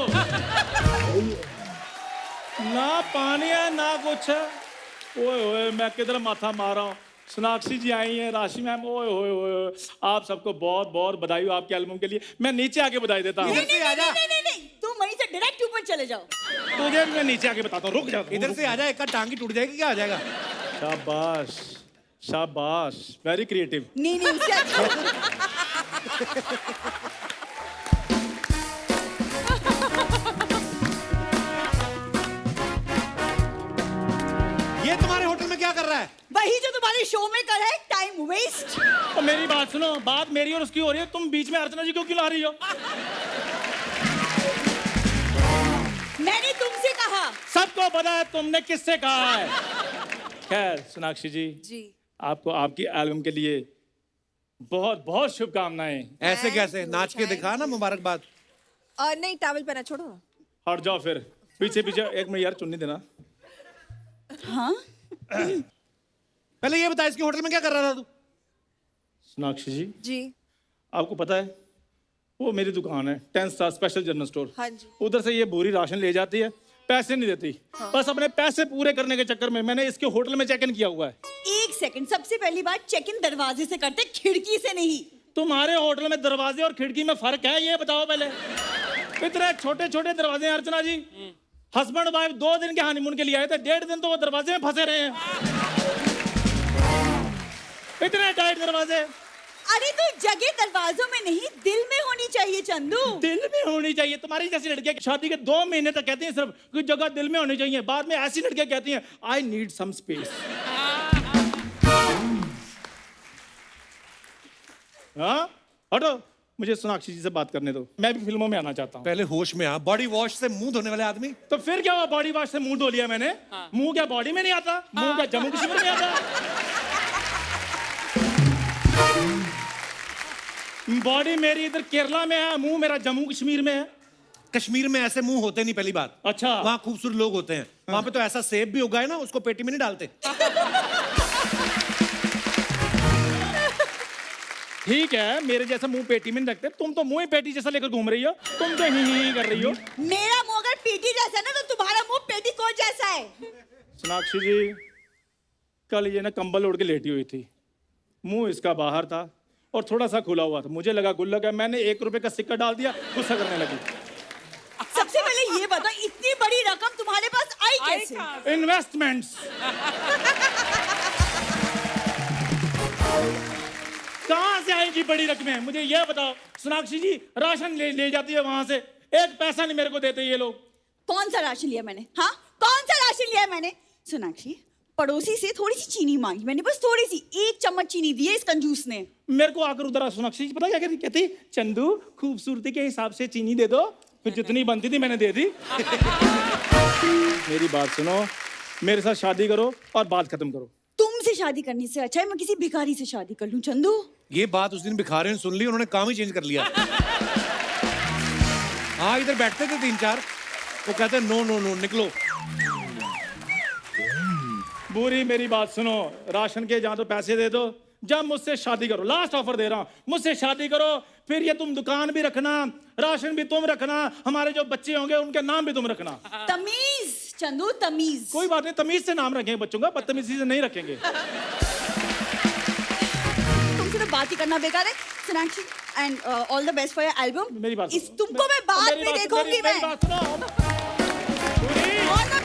ना पानी है ना कुछ है। ओए ओए मैं किधर माथा मार रहा हूँ। सोनाक्षी जी आई हैं, राशि मैम, ओए ओए ओए, आप सबको बहुत बहुत बधाई हो आपके एल्बम के लिए। मैं नीचे आके बधाई देता हूँ। नहीं नहीं नहीं नहीं नहीं नहीं, तुम वहीं से डायरेक्ट ऊपर चले जाओ। तुझे भी मैं नीचे आके बताता हूँ, रुक जा। इधर से आजा, एक का टांग ही टूट जाएगी, क्या आ जाएगा? शाबाश शाबाश, वेरी क्रिएटिव। नहीं नहीं, उससे अच्छा ये तुम्हारे होटल में क्या कर रहा है? वही जो तुम्हारे शो में कर है, टाइम वेस्ट। तो मेरी बात सुनो, बात मेरी और उसकी हो रही है, तुम बीच में अर्चना जी को क्यों ला रही हो? मैंने तुमसे कहा। सबको पता है तुमने किससे कहा है। खैर सोनाक्षी जी, आपको आपकी एल्बम के लिए बहुत बहुत शुभकामनाएं। ऐसे कैसे? नाच के दिखा ना, मुबारकबाद। नहीं, टॉवल पहना, छोड़ो। हट जाओ फिर, पीछे पीछे। एक मिनट यार, चुन्नी देना। हाँ? पहले ये बता, इसके होटल में क्या कर रहा था तू? सोनाक्षी जी आपको पता है वो मेरी दुकान है 10 स्टार स्पेशल जनरल स्टोर। हाँ जी। उधर से ये बोरी राशन ले जाती है, पैसे नहीं देती। बस अपने पैसे पूरे करने के चक्कर में मैंने इसके होटल में चेक इन किया हुआ है। एक सेकंड, सबसे पहली बात चेक इन दरवाजे से करते, खिड़की से नहीं। तुम्हारे होटल में दरवाजे और खिड़की में फर्क है, ये बताओ पहले। इतने छोटे छोटे दरवाजे हैं अर्चना जी। हस्बैंड वाइफ 2 दिन के हनीमून के लिए आए थे, 1.5 दिन तो वो दरवाजे में फंसे रहे हैं। इतने टाइट दरवाजे। अरे तो जगह दरवाजों में नहीं, दिल में होनी चाहिए चंदू। दिल में होनी चाहिए। तुम्हारी जैसी लड़कियां शादी के 2 महीने तक कहती हैं सिर्फ कुछ जगह दिल में होनी चाहिए, बाद में ऐसी लड़कियां कहती हैं आई नीड सम स्पेस। हाँ हटो, मुझे सोनाक्षी जी से बात करने दो, मैं भी फिल्मों में आना चाहता हूँ। पहले होश में आ। बॉडी वॉश से मुंह धोने वाले आदमी। तो फिर क्या हुआ? बॉडी वॉश से मुंह धो लिया मैंने। मुंह क्या बॉडी में नहीं आता? मुंह क्या जम्मू कश्मीर में आता? बॉडी मेरी इधर केरला में है, मुंह मेरा जम्मू कश्मीर में है। कश्मीर में ऐसे मुंह होते नहीं, पहली बात। अच्छा। वहाँ खूबसूरत लोग होते हैं। वहाँ पे तो ऐसा सेब भी उगाए ना, उसको पेटी में नहीं डालते। ठीक है, मेरे जैसा मुंह पेटी में नहीं रखते। तुम तो मुंह ही पेटी जैसा लेकर घूम रही हो। तुम तो ही कर रही हो। मेरा मुंह अगर पेटी जैसा है ना, तो तुम्हारा मुंह पेटीकोट जैसा है। सोनाक्षी जी, कल ये ना कंबल ओढ़ के लेटी हुई थी, मुंह इसका बाहर था और थोड़ा सा खुला हुआ था। मुझे लगा गुल्लक है, मैंने 1 रुपए का सिक्का डाल दिया, गुस्सा करने लगी। सबसे पहले ये बताओ, इतनी बड़ी रकम तुम्हारे पास आई कैसे? इन्वेस्टमेंट्स। कहाँ से आएगी बड़ी रकमें? मुझे ये बताओ। सोनाक्षी जी राशन ले जाती है वहां से, 1 पैसा नहीं मेरे को देते ये लोग। कौन सा राशन लिया मैंने? हाँ, कौन सा राशन लिया मैंने? सोनाक्षी, पड़ोसी से थोड़ी सी चीनी मांगी मैंने, बस थोड़ी सी, 1 चम्मच चीनी दी है इस कंजूस ने। मेरे को आकर उधर सोनाक्षी जी पता क्या कहती? चंदू खूबसूरती के हिसाब से चीनी दे दो। फिर जितनी बनती थी मैंने दे दी। मेरी बात सुनो, मेरे साथ शादी करो और बात खत्म करो। तुमसे शादी करने से अच्छा है मैं किसी भिखारी से शादी कर लूं चंदू। ये बात उस दिन भिखारी ने सुन ली, उन्होंने काम ही चेंज कर लिया। हाँ इधर बैठते थे 3-4, वो कहते नो नो नो निकलो। बुरी मेरी बात सुनो, राशन के जहाँ तो पैसे दे दो, जब मुझसे शादी करो, लास्ट ऑफर दे रहा हूँ, मुझसे शादी करो, फिर ये तुम दुकान भी रखना, राशन भी तुम रखना, हमारे जो बच्चे होंगे उनके नाम भी तुम रखना। तमीज चंदू तमीज। कोई बात नहीं, तमीज से नाम रखेंगे बच्चों का, बदतमीजी से नहीं रखेंगे। तुमसे तो बात ही करना बेकार है। Sonakshi and all the best for your album. मेरी बात तुमको मैं बाद में देखूंगी मैं। मेरी बात सुनो। All the